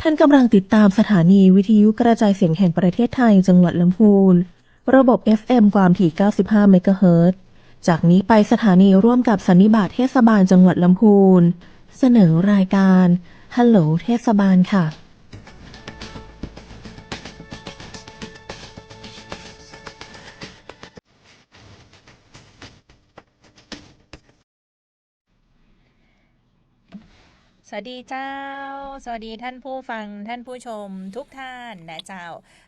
านกำลังติดตามสถานีวิทยุกระจายเสียงแห่งประเทศไทยจังหวัดลำพูนระบบ FM ความถี่ 95 เมกะเฮิรตซ์ จากนี้ไปสถานีร่วมกับสันนิบาตเทศบาลจังหวัดลำพูนเสนอรายการฮัลโหลเทศบาลค่ะสวัสดีเจ้าสวัสดีท่านผู้ฟังท่านผู้ชมทุกท่านนะเจ้า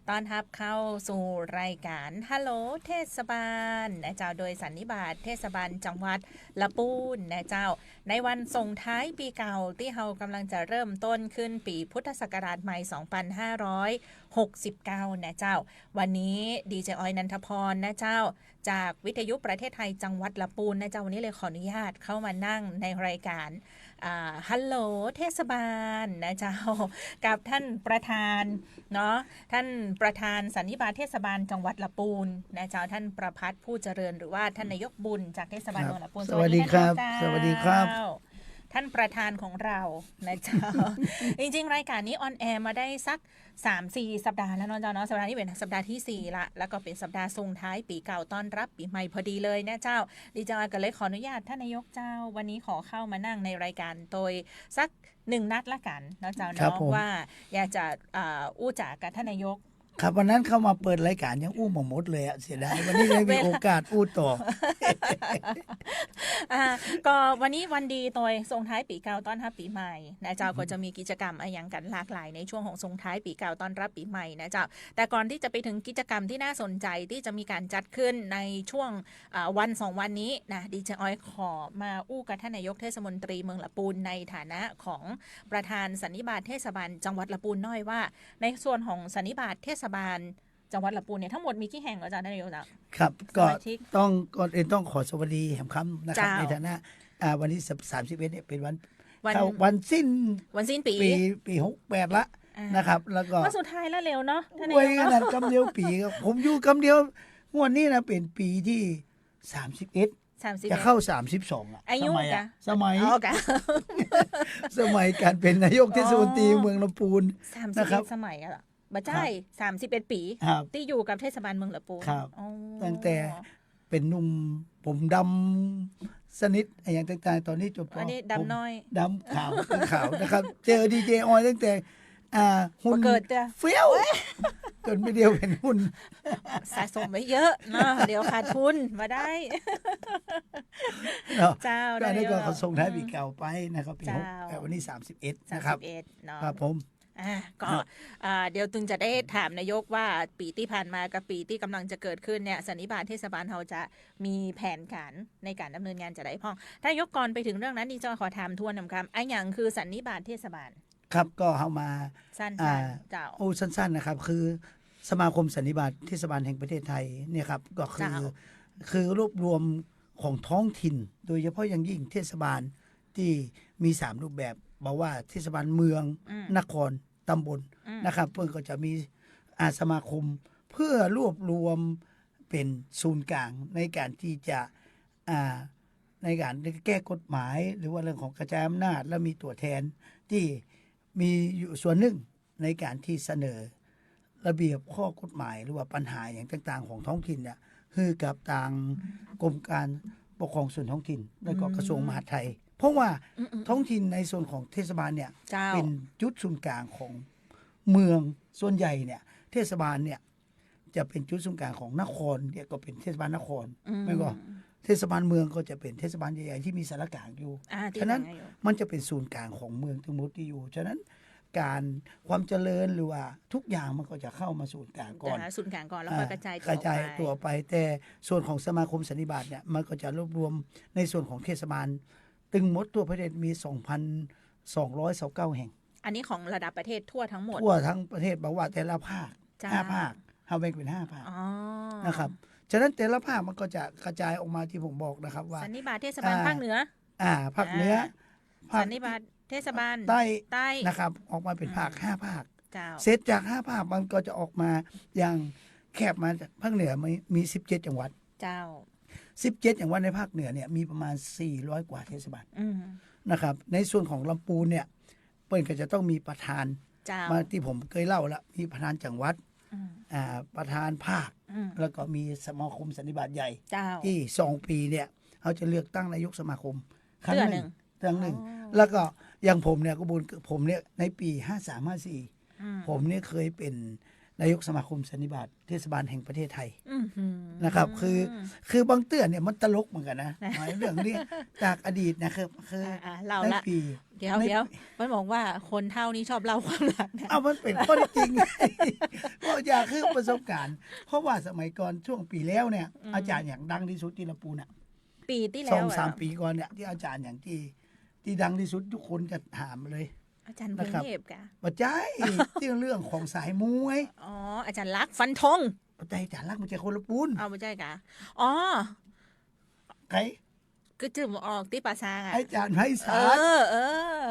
ต้อนรับเข้าสู่รายการฮัลโหลเทศบาลนะเจ้าโดยสันนิบาตเทศบาลจังหวัดละปูนนะเจ้าในวันส่งท้ายปีเก่าที่เรากำลังจะเริ่มต้นขึ้นปีพุทธศักราชใหม่ 2569 นะเจ้าวันนี้ดีเจออยนันทพรนะเจ้าจากวิทยุประเทศไทยจังหวัดละปูนนะเจ้าวันนี้เลยขออนุญาตเข้ามานั่งในรายการฮัลโหลเทศบาลนะเจ้ากับท่านประธานเนาะท่านประธานสันนิบาตเทศบาลจังหวัดละปูนนะเจ้าท่านประภัสผู้เจริญหรือว่าท่านนายกบุญจากเทศบาลเมืองละปูนสวัสดีครับสวัสดีครับท่านประธานของเรานะเจ้า จริงๆรายการนี้ออนแอร์มาได้สัก 3-4 สัปดาห์แล้วเนาะเจ้าเนาะสัปดาห์นี้เป็นสัปดาห์ที่4ละแล้วก็เป็นสัปดาห์ส่งท้ายปีเก่าต้อนรับปีใหม่พอดีเลยนะเจ้าดีจังก็เลยขออนุญาตท่านนายกเจ้าวันนี้ขอเข้ามานั่งในรายการโดยสัก1 นัดละกันนะเจ้าเนาะว่าอยากจะอู้จ๋ากับท่านนายกครับวันนั้นเข้ามาเปิดรายการยังอู้หมดเลยอะเสียดายวันนี้เลยมีโอกาสอู้ต่อ ก็วันนี้วันดีตัวส่งท้ายปีเก่าต้อนรับปีใหม่นะเจ้าก็จะมีกิจกรรมอะไรอย่างกันหลากหลายในช่วงของส่งท้ายปีเก่าต้อนรับปีใหม่นะเจ้าแต่ก่อนที่จะไปถึงกิจกรรมที่น่าสนใจที่จะมีการจัดขึ้นในช่วงวัน2 วันนี้นะดีเจออยขอมาอู้กับท่านนายกเทศมนตรีเมืองละปูนในฐานะของประธานสันนิบาตเทศบาลจังหวัดละปูนน้อยว่าในส่วนของสันนิบาตเทศบาลจังหวัดละปูนเนี่ยทั้งหมดมีกี่แห่งอาจารย์นายกครับก็ต้องก่อนอื่นต้องขอสวัสดีแห่งคำนะครับในฐานะวันที่31เนี่ยเป็นวันสิ้นปี68ละนะครับแล้วก็วันสุดท้ายแล้วเร็วเนาะท่านนายกเนาะกำเดียวปีครับผมอยู่กำเดียวงวดนี้นะเป็นปีที่31จะเข้า32อ่ะสมัยการเป็นนายกเทศมนตรีเมืองลำพูนนะครับสมัยอ่ะบ่ใช่31 ปีที่อยู่กับเทศบาลเมืองละปูนตั้งแต่เป็นหนุ่มผมดำสนิทอย่างต่างๆตอนนี้จบอันนี้ดำน้อยดำขาวนะครับเจอดีเจออยตั้งแต่หุ่นเกิดเฟี้ยวจนไม่เดียวเป็นหุ่นสะสมไว้เยอะเนาะเดี๋ยวขาดทุนมาได้เจ้าได้ก็เขาส่งท้ายปีเก่าไปนะครับปีแต่วันนี้31นะครับครับผมก็เดี๋ยวตึงจะได้ถามนายกว่าปีที่ผ่านมากับปีที่กำลังจะเกิดขึ้นเนี่ยสันนิบาตเทศบาลเราจะมีแผนการในการดำเนินงานจะได้พ้องถ้ายกก่อนไปถึงเรื่องนั้นนี่จะขอถามทวนคำไอ้อย่างคือสันนิบาตเทศบาลครับก็เข้ามาสั้นๆเจ้าสั้นๆนะครับคือสมาคมสันนิบาตเทศบาลแห่งประเทศไทยเนี่ยครับก็คือรวบรวมของท้องถิ่นโดยเฉพาะอย่างยิ่งเทศบาลที่มี3รูปแบบบอกว่าเทศบาลเมืองนครตำบลนะครับเพื่อก็จะมีสมาคมเพื่อรวบรวมเป็นศูนย์กลางในการที่จะในการแก้กฎหมายหรือว่าเรื่องของกระจายอำนาจและมีตัวแทนที่มีอยู่ส่วนหนึ่งในการที่เสนอระเบียบข้อกฎหมายหรือว่าปัญหาอย่างต่างๆของท้องถิ่นเนี่ยคือกับทางกรมการปกครองส่วนท้องถิ่นและก็กระทรวงมหาดไทยเพราะว่าท้องถิ่นในส่วนของเทศบาลเนี่ยเป็นจุดศูนย์กลางของเมืองส่วนใหญ่เนี่ยเทศบาลเนี่ยจะเป็นจุดศูนย์กลางของนครเนี่ยก็เป็นเทศบาลนครไม่ก็เทศบาลเมืองก็จะเป็นเทศบาลใหญ่ๆที่มีสารกลางอยู่ฉะนั้นมันจะเป็นศูนย์กลางของเมืองทั้งหมดที่อยู่ฉะนั้นการความเจริญหรือว่าทุกอย่างมันก็จะเข้ามาศูนย์กลางก่อนศูนย์กลางก่อนแล้วก็กระจายตัวไปแต่ส่วนของสมาคมสันนิบาตเนี่ยมันก็จะรวบรวมในส่วนของเทศบาลตึงหมดทั่วประเทศมี 2,229 แห่งอันนี้ของระดับประเทศทั่วทั้งหมดทั่วทั้งประเทศบอกว่าแต่ละภาค5 ภาคเฮาแบ่งเป็น5 ภาคนะครับฉะนั้นแต่ละภาคมันก็จะกระจายออกมาที่ผมบอกนะครับว่าสันนิบาตเทศบาลภาคเหนือภาคเหนือสันนิบาตเทศบาลใต้นะครับออกมาเป็นภาค5 ภาคเซตจาก5 ภาคมันก็จะออกมาอย่างแคบมาภาคเหนือมี17จังหวัดเจ้า17จังหวัดในภาคเหนือเนี่ยมีประมาณ400 กว่าเทศบาลนะครับในส่วนของลำพูนเนี่ยเปิ้นก็จะต้องมีประธาน เจ้า มาที่ผมเคยเล่าแล้วมีประธานจังหวัด อืม ประธานภาค อืม แล้วก็มีสมาคมสันนิบาตใหญ่ เจ้า ที่2 ปีเนี่ยเขาจะเลือกตั้งนายกสมาคมครั้ง เดือน ห หนึ่ นึ่ง ง ครั้งหนึ่ง อ๋อ แล้วก็อย่างผมเนี่ยกบุญผมเนี่ยในปี 53-54 อืม ผมเนี่ยเคยเป็นนายกสมาคมสันนิบาตเทศบาลแห่งประเทศไทย อืมหือ นะครับคือบางเตือนเนี่ยมันตลกเหมือนกันนะหมายเรื่องนี้จากอดีตนะครับคือ เรา ใน ละ ปี เดี๋ยว ใน เดี๋ยวมันบอกว่าคนเท่านี้ชอบเล่าความหลังนะ เอามันเป็นข้อเท็จจริง เพราะอยากคือประสบการณ์ เพราะว่าสมัยก่อนช่วงปีแล้วเนี่ย อาจารย์อย่างดังที่สุดที่ลำพูนอ่ะ ปีที่แล้ว 2-3 ปีก่อนเนี่ยที่อาจารย์อย่างที่ดังที่สุดทุกคนจะถามเลย อาจารย์พ นะ ง ครับ เทพกะ ว่าใจที่เรื่องของสายมวย อ๋ออาจารย์ลักษณ์ฟันธง ว่าใจอาจารย์รักมันจะคนละปูน เอาไม่ใช่กะอ๋อ ใคร ก็จืมออกที่ป่าซางอ่ะ อาจารย์ไพศาล เออ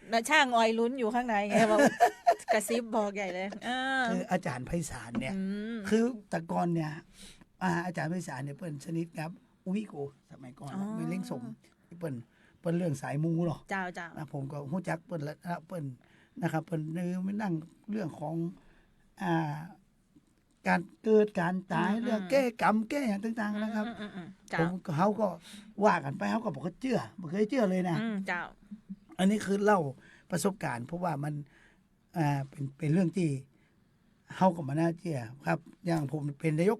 แล้วช่างออยลุ้นอยู่ข้างในไงบอกกระซิบบอกใหญ่เลยคืออาจารย์ไพศาลเนี่ย ม คือแต่ก่อนเนี่ยอาจารย์ไพศาลเนี่ยเปิ้นสนิทครับอุ้ยโกสมัยก่อนไม่เล่งสมเปิ้นเรื่องสายมูเนาะ เจ้าเจ้า นะผมก็ฮู้จักเปิ้นแล้วเปิ้นนะครับเปิ้นไม่นั่งเรื่องของอ่าการเกิดการตายเรื่องแก้กรรมแก้อย่างต่างๆนะครับ เจ้า ผมก็เขาก็ว่ากันไปเขาก็บอกว่าเชื่อบ่เคยเชื่อเลยนะ เจ้า อันนี้คือเล่าประสบการณ์ เพราะว่ามันเป็นเรื่องที่เฮาก็มาน่าเชื่อครับ อย่างผมเป็นนายก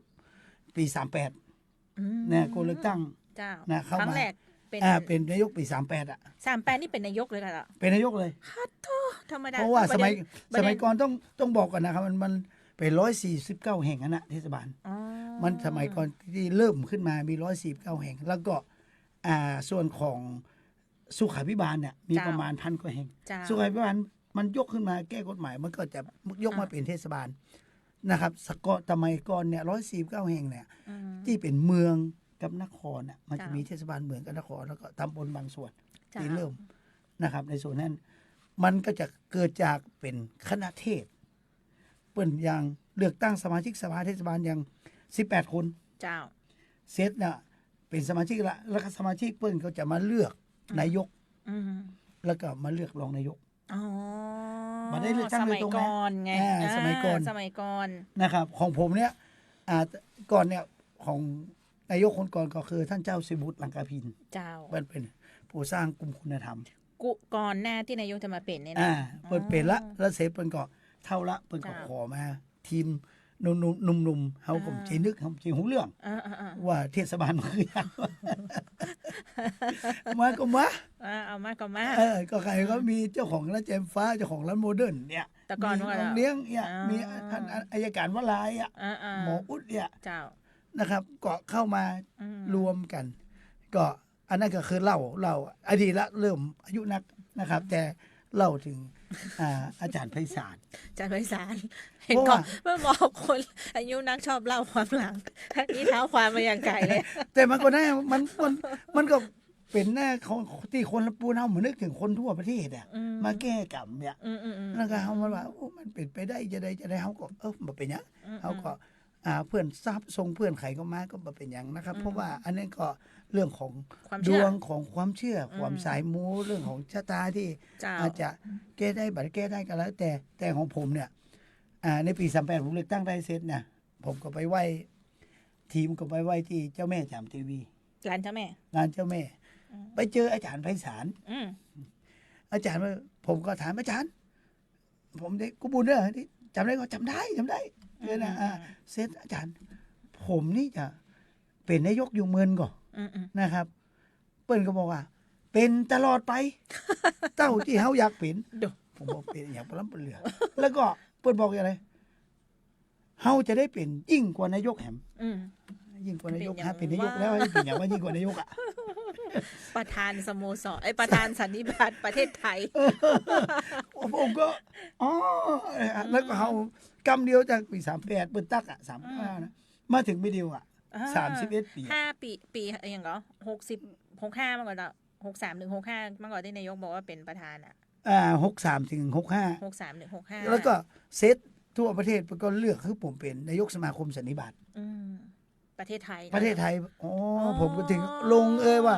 ปี38เนี่ยก็เลือกตั้ง เจ้า นะเข้ามา ครั้งแรกเป็น เป็นนายกปี38อ่ะ 38นี่เป็นนายกเลยค่ะ เป็นนายกเลย ธรรมดา เพราะว่าสมัย ประเด็น ก่อนต้องบอกก่อนนะครับมันเป็น149 แห่งนะเทศบาล อ๋อ มันสมัยก่อนที่เริ่มขึ้นมามี149 แห่ง แล้วก็ส่วนของสุขาภิบาลเนี่ยมีประมาณ1,000 กว่าแห่ง เจ้า สุขาภิบาลมันยกขึ้นมาแก้กฎหมาย มันก็จะยกมาเป็นเทศบาลนะครับสมัยก่อนเนี่ย149 แห่งเนี่ย อืม ที่เป็นเมืองกับนครน่ะมันจะ จ้ะ มีเทศบาลเมืองกับนครแล้วก็ตำบลบางส่วน จ้ะ ที่เริ่มนะครับ ในส่วนนั้นมันก็จะเกิดจากเป็นคณะเทศเปิ้นอย่างเลือกตั้งสมาชิกสภาเทศบาลอย่าง18 คน เจ้า เซตน่ะเป็นสมาชิกละแล้วก็สมาชิกเปิ้นก็จะมาเลือกนายก อืม แล้วก็มาเลือกรองนายก อ๋อ มาได้เลือกตั้ง ส โด มั ย ย ตรงนะ ก่อนไง สมัยก่อน สมัยก่อน นะครับของผมเนี่ยก่อนเนี่ยของนายกคนก่อนก็คือท่านเจ้าสิบุตรลังกาพิน เจ้า เป็นผู้สร้างกลุ่มคุณธรรม ก่อนหน้าที่นายกจะมาเป็นเนี่ยนะ เปิดเป็นละแล้วเสร็จเปิ้นก็เท่าละเปิ้นก็ จ้ะ ขอมา ทีมหนุ่มๆเฮาก็ใจนึกเฮาใจหูเรื่อง อ่า ว่าเทศบาลมันคือหยัง มาก็มา เอามาก็มา ก็ใครก็มีเจ้าของร้านแจมฟ้าเจ้าของร้านโมเดิร์นเนี่ย แต่ก่อน มี ว่า น้องเลี้ยงเนี่ย อ่ามี มีท่านอัยการวลายอ่ะ หมออุดเนี่ย เจ้า นะครับก็เข้ามา อืม รวมกัน ก็อันนั้นก็คือเล่าอดีตละเริ่มอายุนักนะครับ แต่เล่าถึงอาจารย์ไพศาล อาจารย์ไพศาลเห็น เพราะ ก่อ ว่า นเมื่อบอกคนอายุนักชอบเล่าความหลังนี่เท้าความมาอย่างไกลเลย แต่มันก็แน่มันก็เป็นแน่ของที่คนละปูนเฮาเหมือนนึกถึงคนทั่วประเทศอ่ะ อืม มาแก้กรรมเนี่ย อืม แล้วก็เฮามาว่าโอ้มันเป็นไปได้จะได้เฮาก็บ่เป็นหยังเฮาก็เพื่อนทราบทรงเพื่อนไขก็มาก็บ่เป็นหยังนะครับ เพราะว่าอันนั้นก็เรื่องของ ความ ด เชื่อ วงของความเชื่อความสายมูเรื่องของชะตาที่ เจ้า อาจจะแก้ได้บัดแก้ได้ก็แล้ว แต่ของผมเนี่ยในปี38ผมเลือกตั้งได้เสร็จเนี่ยผมก็ไปไหว้ทีมก็ไปไหว้ที่เจ้าแม่จามเทวี ร้านเจ้าแม่ งานเจ้าแม่ ไปเจออาจารย์ไพศาล อืม อาจารย์ว่าผมก็ถามอาจารย์ ผมได้กูบุญเด้อที่จำได้ก็จำได้เออนะเสร็จอาจารย์ ผมนี่จะเป็นนายกอยู่เมืองก่อน อืม นะครับ เปิ้นก็บอกว่า เป็นตลอดไป เต้าที่เฮาอยากเป็น ดู ผมบอกเป็นอย่างปล้ำปเหลือ แล้วก็เปิ้นบอกอย่างไรเฮาจะได้เป็นยิ่งกว่านายกแหม อืม ยิ่งกว่านายก เป็นอย่าง เป็นนายกแล้ว ว่า ให้เป็นอย่างว่ายิ่งกว่านายกอ่ะ ประธานสโมสรประธานสันนิบาตประเทศไทย ผมก็อ๋อแล้วก็เฮากำเดียวจากปี38เปิ้นตักอ่ะ35นะมาถึงปีเดียวอ่ะ31 ปี ปีอย่างเหรอ65มาก่อนต่อ63 ถึง 65มาก่อนที่นายกบอกว่าเป็นประธานอ่ะ63ถึง65 63 ถึง 65 แล้วก็เซตทั่วประเทศก็เลือกคือผมเป็นนายกสมาคมสันนิบาต อืมประเทศไทย ประเทศไทยอ๋อผมก็ถึงลงว่า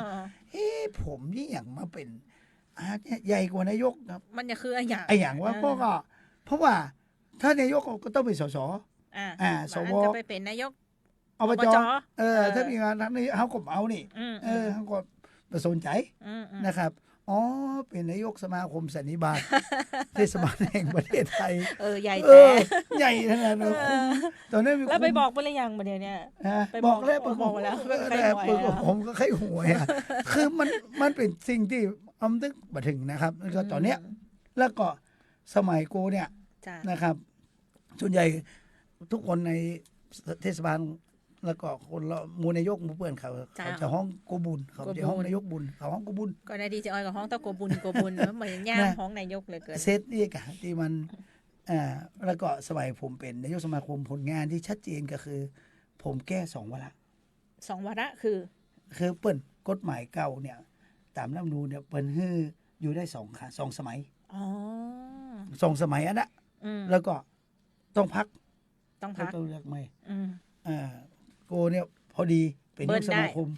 ผมนี่อย่างมาเป็น ใหญ่กว่านายกครับ มันจะคืออะไรอย่าง ไอ้อย่างว่าเพราะว่าถ้านายกก็ต้องเป็นสส สว มันจะไปเป็นนายก อบจ จ ถ้ามีงานนั้นนี่เขาก็เอานี่ เขาก็ประสนใจนะครับอ๋อเป็นนายกสมาคมสันนิบาต เทศบาลแห่งประเทศไทย ใหญ่ เอ แต่ อใหญ่ขนาดนั้นตอนนั้นมี แล้วไปบอกไปหรือยังประเดี๋ยวเนี้ย ไป บอกแล้ว บอกแล้ว แต่ ใครหวยอะ ผมก็ไข้หวยอะคือมันเป็นสิ่งที่อำนึกมาถึงนะครับแล้วก็ตอนเนี้ยแล้วก็สมัยกูเนี่ย จ้ะ นะครับ ส่วนใหญ่ทุกคนในเทศบาลแล้วก็คนละหมูนายกหมูเปื่อนเขาจะห้องโกบุญเขาจะห้องนายกบุญเขาห้องโกบุญ ก็ในดีเจออยกับห้องตะโกบุญโกบุญเหมือนย่าง นะ ห้องนายกเลยเกิน เซตนี่กะที่มันแล้วก็สมัยผมเป็นนายกสมาคมผลงานที่ชัดเจนก็คือ ผมแก้2 วาระ 2 วาระคือ คือเปิ้นกฎหมายเก่าเนี่ยตามรัฐธรรมนูญเนี่ยเปิ้นให้อยู่ได้2 สมัย อ๋อ 2 สมัยอันนะ ม แล้วก็ต้องพัก ต้องพัก ต้องเลือกใหม่ อืม โกเนี่ยพอดีเป็น เบิ้ นาย ล กส ได้ มาคม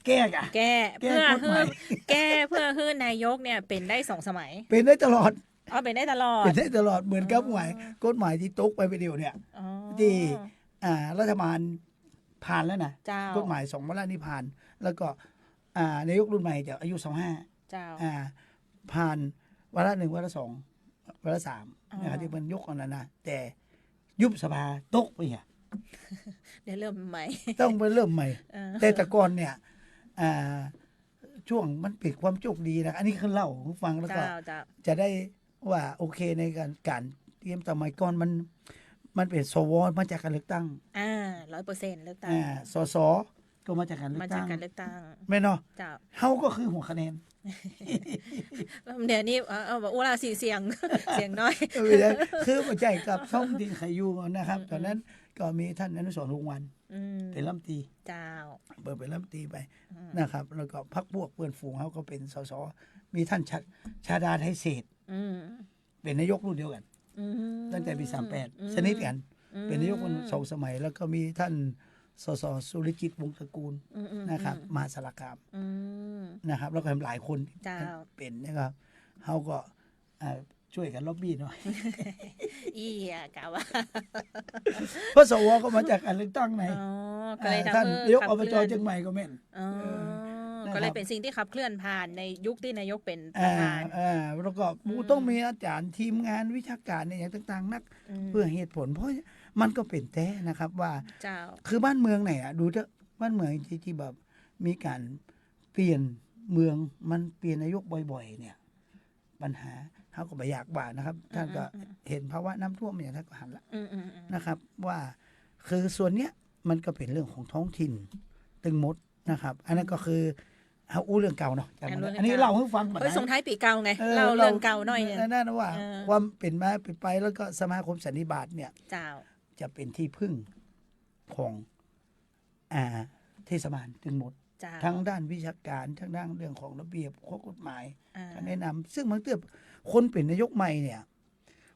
แก้กะ แก้ แก้ เพื่อก ฎหมาย แก้เพื่อให้นายกเนี่ยเป็นได้2 สมัย เป็นได้ตลอด อ๋อเป็นได้ตลอด เป็นได้ตลอดเหมือนกับหมายกฎหมายที่ตกไปเดียวเนี่ย อ๋อ ที่รัฐบาลผ่านแล้วนะ เจ้าก ฎหมาย2 วาระนี้ผ่าน แล้วก็นายกรุ่นใหม่จะอายุ25 เจ้า ผ่านวาระ1 วาระ2 วาระ อ๋อ 3นะครับที่มันยกอันนั้นนะแต่ยุบสภาตกไปอ่ะ เดี๋ยวเริ่มใหม่ ต้องไปเริ่มใหม่ เออ แต่ก่อนเนี่ยช่วงมันเป็นความโชคดีนะอันนี้คือเล่าให้ฟังแล้วก็ เจ้าเจ้า จะได้ว่าโอเคในการเตรียมสมัยก่อนมันเป็นสวมาจากการเลือกตั้ง 100%เลือกตั้ง สสก็มาจากการเลือ มาก ตั้ จาก ง การเลือกตั้ง ไม่เนาะ เจ้า เฮาก็คือหัวคะแนน เดี๋ยวนี้บอกอุลาสีเสียง เสียงน้อย ไม่ได้คือปัจจัยกับช่องดินไขยูนะครับ ตอนนั้นก็มีท่านอนุสรณ์วงศ์วัน อืม เป็นรัฐมนตรี เจ้า เปิดเป็นรัฐมนตรีไปนะครับ แล้วก็พรรคพวกเพื่อนฝูงเขาก็เป็นสสมีท่านชาดาไทยเศรษฐ์ อืม เป็นนายกรุ่นเดียวกัน อืม ตั้งแต่ปี อืม 38สนิทกัน เป็นนายกคน2 สมัย แล้วก็มีท่านสสสุริจิตวงศ์ตระกูล อืม นะครับมหาสารคาม อืม นะครับ แล้วก็หลายคน เจ้า เป็นนะครับเขาก็ช่วยกันล็อบบี้หน่อย อีกะว่า เพราะสวก็มาจากการเลือกตั้งไง อ๋อก็เลยทำ ท่าน ให้ นายก ขั อบจ เคลื่อน เชียงใหม่ก็แม่น อ๋อ นะครับ ก็เลยเป็นสิ่งที่ขับเคลื่อนผ่านในยุคที่นายกเป็นประธาน แล้วก็ต้องมีอาจารย์ทีมงานวิชาการในอย่างต่างๆนัก เพื่อเหตุผล เพราะมันก็เป็นแต่นะครับว่า เจ้า คือบ้านเมืองไหนดูเถอะบ้านเมืองที่แบบมีการเปลี่ยนเมืองมันเปลี่ยนนายกบ่อยๆ เนี่ย ปัญหาเขาก็ไม่อยากว่านะครับท่านก็เห็นภาวะน้ำท่วมอย่างท่านก็หันละ อืม นะครับ ว่าคือส่วนเนี้ยมันก็เป็นเรื่องของท้องถิ่นตึงมดนะครับ อันนั้นก็คือเอาอู้เรื่องเก่าเนาะจำไว้นะอันนี้เล่าให้ฟังก่อน เฮ้ย นะ ส่งท้ายปีเก่าไงเล่าเรื่องเก่าหน่อยเนี่ย นั่นว่า เออ ความเป็นมาเป็นไปแล้วก็สมาคมสันนิบาตเนี่ย เจ้า จะเป็นที่พึ่งของเทศบาลตึงมด เจ้า ทั้งด้านวิชาการทั้งด้านเรื่องของระเบียบข้อกฎหมาย อ่า การแนะนำซึ่งบางเตือคนเป็นนายกใหม่เนี่ย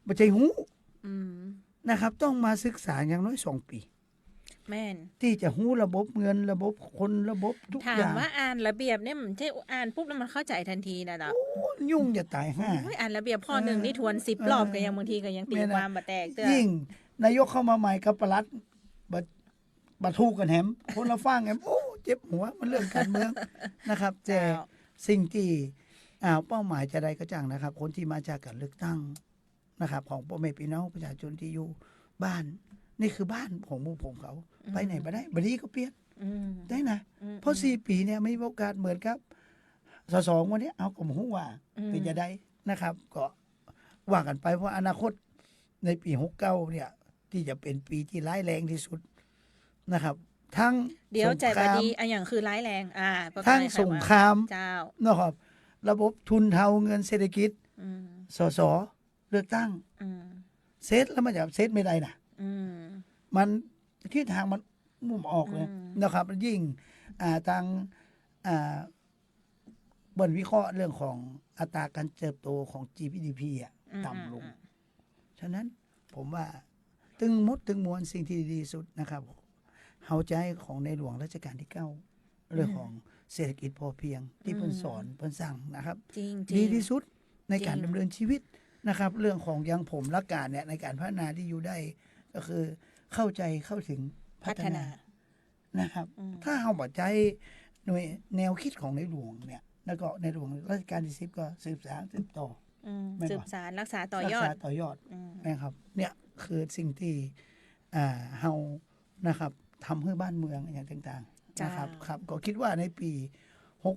บัจจัยหู อืม นะครับ ต้องมาศึกษาอย่างน้อย2 ปี แม่น ที่จะหู้ระบบเงินระบบคนระบบทุก ถา อ ม ย่าง ว่าอ่านระเบียบเนี่ยมันใช่อ่านปุ๊บแล้วมันเข้าใจทันทีนะดอก โอ้ยุ่งจะตายห่า อ่านระเบียบข้อหนึ่งนี่ทวน10 รอบก็ยังบางทีก็ยังตี ไม่นะ ความมาแตกเตื้อ ยิ่งนายกเข้ามาใหม่กับประหลัดบัทูกันแหมคนละฟังแหมโอ้เจ็บหัวมันเรื่องการเมือง นะครับแต่ เจ้า สิ่งที่เป้าหมายจะได้ก็จังนะครับ คนที่มาจากการเลือกตั้งนะครับ ของพ่อแม่พี่น้องประชาชนที่อยู่บ้าน นี่คือบ้านของหมู่ผมเขา ไปไหนไปได้บัดนี้ก็เปลี่ยน อืม ได้นะ อืม เพราะ4 ปีเนี่ยไม่มีโอกาสเหมือนครับสวันนี้เอาก็มหูว่า อืม เป็นจะได้นะครับ ก็ว่ากันไปเพราะอนาคตในปี69เนี่ย ที่จะเป็นปีที่ร้ายแรงที่สุดนะครับ ทั้ง เดี๋ยวใจ สงค บ ราม ดีอันอย่างคือร้ายแรง ประกาศ ทั้ง ให้ใคร สง ว่า คราม เจ้า นะครับ ระบบทุนเทาเงินเศรษฐกิจ อืม สสเลือกตั้ง อืม เซตแล้วมันจะเซตไม่ได้นะ อืม มันที่ทางมันมุ่งออกเลย อืม นะครับ ยิ่งทางบนวิเคราะห์เรื่องของอัตราการเติบโตของ GDP ต่ำลง ฉะนั้นผมว่าตึงมุดตึงมวลสิ่งที่ดีที่สุดนะครับเฮาใจของในหลวงรัชกาลที่ 9 เรื่องของ เศรษฐกิจพอเพียงที่เพิ่นสอนเพิ่นสั่งนะครับ จริง ดีที่สุดในการ จริง ดำเนินชีวิตนะครับ เรื่องของอย่างผมรักการเนี่ยในการพัฒนาที่อยู่ได้ก็คือเข้าใจเข้าถึงพัฒนานะครับ ถ้าเอาปัจจัยหน่วยแนวคิดของในหลวงเนี่ยแล้วก็ในหลวงรัชกาลที่10ก็สืบสานสืบต่อ ไม่ สื บอก บสารรักษาต่อ รัก ยอด ษาต่อยอด อืม นะครับเนี่ยคือสิ่งที่เฮานะครับทำให้บ้านเมืองอย่างต่างๆ จ้าน นะครับครับก็คิดว่าในปี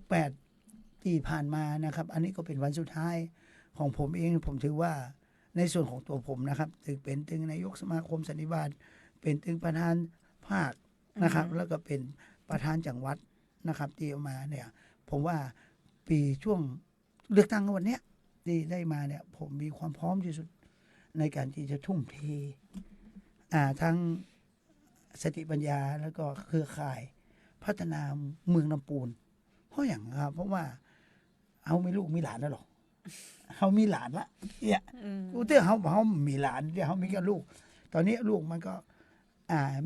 68 ที่ผ่านมานะครับ อันนี้ก็เป็นวันสุดท้ายของผมเองผมถือว่าในส่วนของตัวผมนะครับถือเป็นถึงนายกสมาคมสันนิบาตเป็นถึงประธานภาคนะครับ แล้วก็เป็นประธานจังหวัดนะครับที่เอามาเนี่ยผมว่าปีช่วงเลือกตั้งวันเนี้ยที่ได้มาเนี่ยผมมีความพร้อมที่สุดในการที่จะทุ่มเททั้งสติปัญญาแล้วก็เครือข่ายพัฒนาเมืองลำปูนเพราะอย่างครับเพราะว่าเอามีลูกมีหลานแล้วหรอเขามีหลานละเนี่ยกูเตือนเขามีหลานเดี๋ยวเขามีกับลูก ตอนนี้ลูกมันก็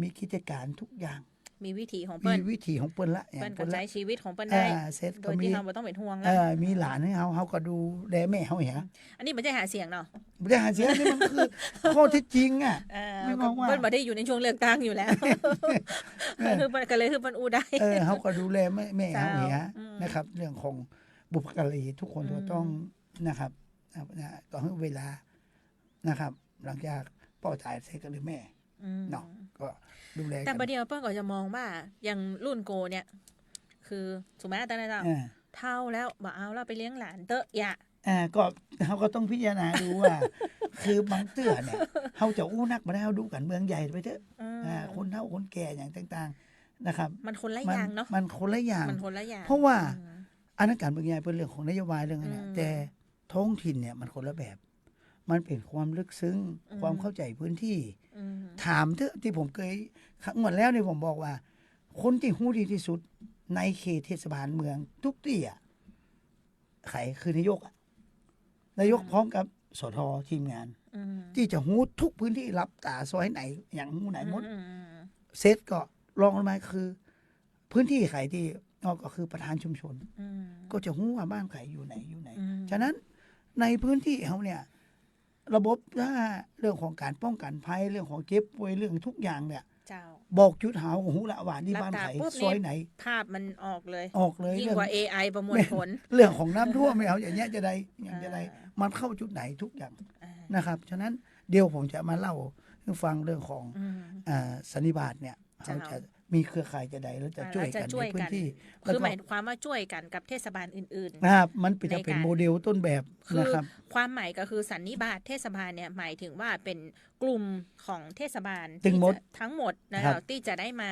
มีกิจการทุกอย่าง มีวิถีของ มี เปิ้น วิถีของเปิ้นละ เปิ้นก็ ละ ใช้ชีวิตของเปิ้นได้ เสร็จ โด ก็ ย มี ที่เราไม่ต้องเป็นห่วงแล้ว มีหลานให้เขาก็ดูแลแม่เขาเหี้ย อันนี้ไม่ใช่หาเสียงเนาะ ไม่ได้หาเสียงนี่มันคือข้อเท็จจริงอ่ะ ไม่มองว่า เปิ้นบ่ได้อยู่ในช่วงเลือกตั้งอยู่แล้วคือเปิ้นก็เลยคือเปิ้นอู้ได้ เขาก็ดูแลแม่เขาเหี้ย อืม นะครับ เรื่องของบุพการีทุกคนก็ต้องนะครับต่อให้เวลานะครับ หลังจากพ่อตายเสร็จก็เลยแม่เนาะก็ดูแล แต่ กัน ประเดี๋ยวเปิ้นก็จะมองว่าอย่างรุ่นโกเนี่ย คือถูกไหมตอนนั้น อ่า เท่าแล้วบ่เอาแล้วไปเลี้ยงหลานเตอะอย่า ก็เขาก็ต้องพิจารณาดูว่า คือบางเตื้อเนี่ยเขาจะอู้นักมาได้เขาดูกันเมืองใหญ่ไปเถอะคนเฒ่าคนแก่อย่างต่างๆนะครับ มันคนละอย่างเนาะ มันคนละอย่าง มันคนละอย่าง เพราะว่า อืม อันนั้นการเมืองใหญ่เป็นเรื่องของนโยบายเรื่องนั้น อืม แต่ท้องถิ่นเนี่ยมันคนละแบบ มันเป็นความลึกซึ้ง อืม ความเข้าใจพื้นที่ อืม ถามเถอะที่ผมเคยครั้งก่อนแล้วเนี่ยผมบอกว่า คนที่หู้ดีที่สุดในเขตเทศบาลเมืองทุกที่อ่ะใครคือนายกอะนายกพร้อมกับสททีมงาน อืม ที่จะหู้ทุกพื้นที่รับตาซอยไหน อย่างหู้ไหนหมด อืม เซตก็รองลงมาคือ พื้นที่ใครที่ก็คือประธานชุมชน อืม ก็จะหู้ว่าบ้านใครอยู่ไหนอยู่ไหน อืม ฉะนั้นในพื้นที่เขาเนี่ย ระบบถ้าเรื่องของการป้องกันภัยเรื่องของเจ็บป่วยเรื่องทุกอย่างเนี่ย เจ้า บอกจุดหาของหูละว่านี่ รับ บ้าน ตา ใคร ปุ๊บ ซอย นี่ ไหน ภาพมันออกเลย ออกเลย ยิ่ง เรื่อง กว่า AI ประมวลผล เรื่องของน้ำท่วมไม่เอาอย่างเงี้ยจะได้อย่างจะได้ มันเข้าจุดไหนทุกอย่าง อ่า นะครับ ฉะนั้นเดี๋ยวผมจะมาเล่าให้ฟังเรื่องของ อืม สันนิบาตเนี่ย เจ้า เขาจะมีเครือข่ายจะใดแล้วจะช่วยกัน แล้วจะช่ ใน วย พื้ กัน น ที่ คือหมายความว่าช่วยกันกับเทศบาลอื่น นะครับมันจะเป็น ในการ โมเดลต้นแบบ ๆ คือ นะครับ ความหมายก็คือสันนิบาตเทศบาลเนี่ยหมายถึงว่าเป็นกลุ่มของเทศบาล ทั้งหมด ที่จะทั้งหมดนะ ครั คะ บ ที่จะได้มา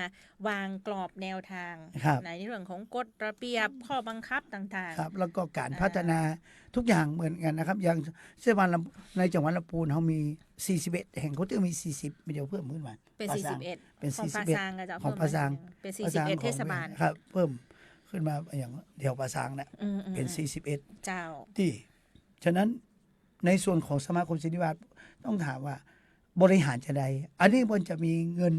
วางกรอบแนวทาง ครับ ในเรื่องของกฎระเบียบข้อบังคับต่าง ครับแล้วก็การพัฒนาทุกอย่างเหมือนกันนะครับ อย่างเทศบาลในจังหวัดลำพูนเขามี 41 แห่งเขาจะมี 40ไม่เดียวเพิ่มขึ้นมา ๆ เป็น ปาซาง 41 เป็น ของปา 41 ซางก็จะ ของ เพิ่ม ปาซาง มาเป็น ปาซาง 41 เทศบาล ครับ เพิ่มขึ้นมาอย่างเดียวปาซางเนี่ย อืม เป็น เจ้า 41 ที่ ฉะนั้นในส่วนของสมาคมศิริวัตรต้องถามว่าบริหารจะใด อันนี้มันจะมีเงิน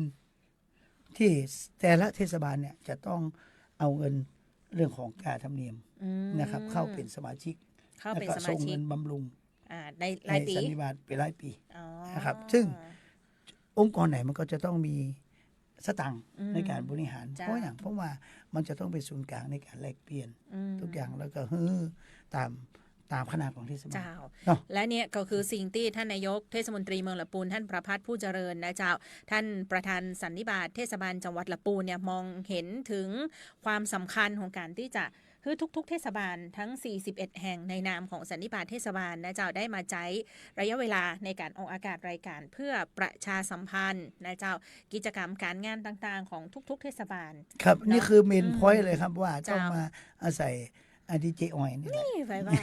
ที่แต่ละเทศบาลเนี่ยจะต้องเอาเงินเรื่องของการธรรมเนียม อืม นะครับ เข้าเป็นสมาชิก เข้าเป็น แล้ว ส ก็ มา ส่ง ชิ เงิ ก นบำรุง ใน ใน รายปี สันนิบาตเป็นรายปี อ๋อ นะครับซึ่ง องค์กรไหนมันก็จะต้องมีสตังค์ อืม ในการบริหาร จ้ะ เพราะว่ามันจะต้องเป็นศูนย์กลางในการแลกเปลี่ยน ม ทุกอย่างแล้วก็ตามขนาดของเทศบาล เจ้า เนาะ และเนี่ยก็คือสิ่งที่ท่านนายกเทศมนตรีเมืองละปูนท่านประภัสผู้เจริญนะเจ้า ท่านประธานสันนิบาตเทศบาลจังหวัดละปูนเนี่ยมองเห็นถึงความสำคัญของการที่จะคือทุกๆ เทศบาลทั้ง 41 แห่งในนามของสันนิบาตเทศบาลนะเจ้าได้มาใช้ระยะเวลาในการออกอากาศรายการเพื่อประชาสัมพันธ์นะเจ้ากิจกรรมการงานต่างๆ ของทุกๆ เทศบาล ครับ เนาะ นี่คือเมน อืม พอยต์เลยครับว่าต้อง เจ้าม มาอาศัยดีเจออยนี่แหละ นี่ไว้ว่า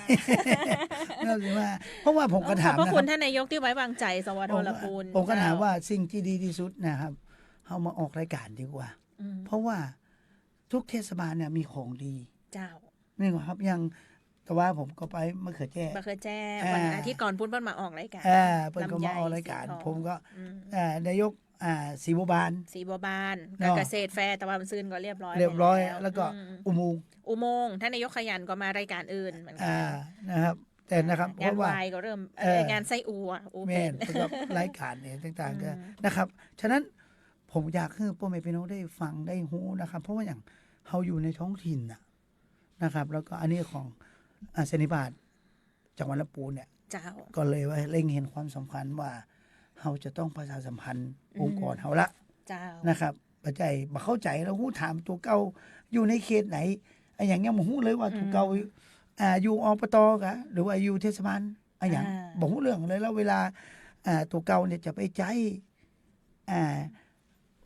นั่นสิว่าเพราะว่าผมก็ถาม ขอบพระ นะค คุ รั ณ บ ท่านนายกที่ไว้วางใจสวทละปูน ผมก็ถาม เจ้ ว่าสิ่งที่ดีที่สุดนะครับเอามาออกรายการดีกว่า อืม เพราะว่าทุกเทศบาลเนี่ยมีของดี เจ้า นี่ครับอย่างแต่ว่าผมก็ไปมะเขือแจ้ บักเคยแจ้ อ่า วันอาทิตย์ก่อนปุ้นเปิ้ลมาออกรายการ เพิ่นก็มาออกรายการ ลำไย ผมก็ อืม นายก ศรีบัวบาน สีบัวบาน เนาะ เกษตรแฟร์ตะวันซืนก็เรียบร้อย เรียบร้อย หมด แล้วก็ อืม อุโมงค์ อุโมงค์ท่านนายกขยันก็มารายการอื่นเหมือนกั นะครับแต่นะครับเพ งาน ราะว่า วายก็เริ่ม เออ งานไส้อัวอู แม่ เป็น นแล้วก็รายการเนี่ยต่างๆก็ อืม นะครับฉะนั้นผมอยากให้พ่อแม่พี่น้องได้ฟังได้รู้นะครับ เพราะว่าอย่างเฮาอยู่ในท้องถิ่นนะครับ แล้วก็อันนี้ของสันนิบาตจังหวัดลำพูนเนี่ย เจ้า ก็เลยว่าเล็งเห็นความสำคัญว่าเฮาจะต้องประชาสัมพันธ์องค์กรเฮาละ เจ้า นะครับปัจจัยบ่เข้าใจแล้วฮู้ถามตัวเก่าอยู่ในเขตไหนไอ้อย่างยังบ่ฮู้เลยว่าตัวเก่าอยู่อบตกะหรือว่าอยู่เทศบาลไอ้อย่างบ่ฮู้เรื่องเลยแล้วเวลาตัวเก่าเนี่ยจะไปใจ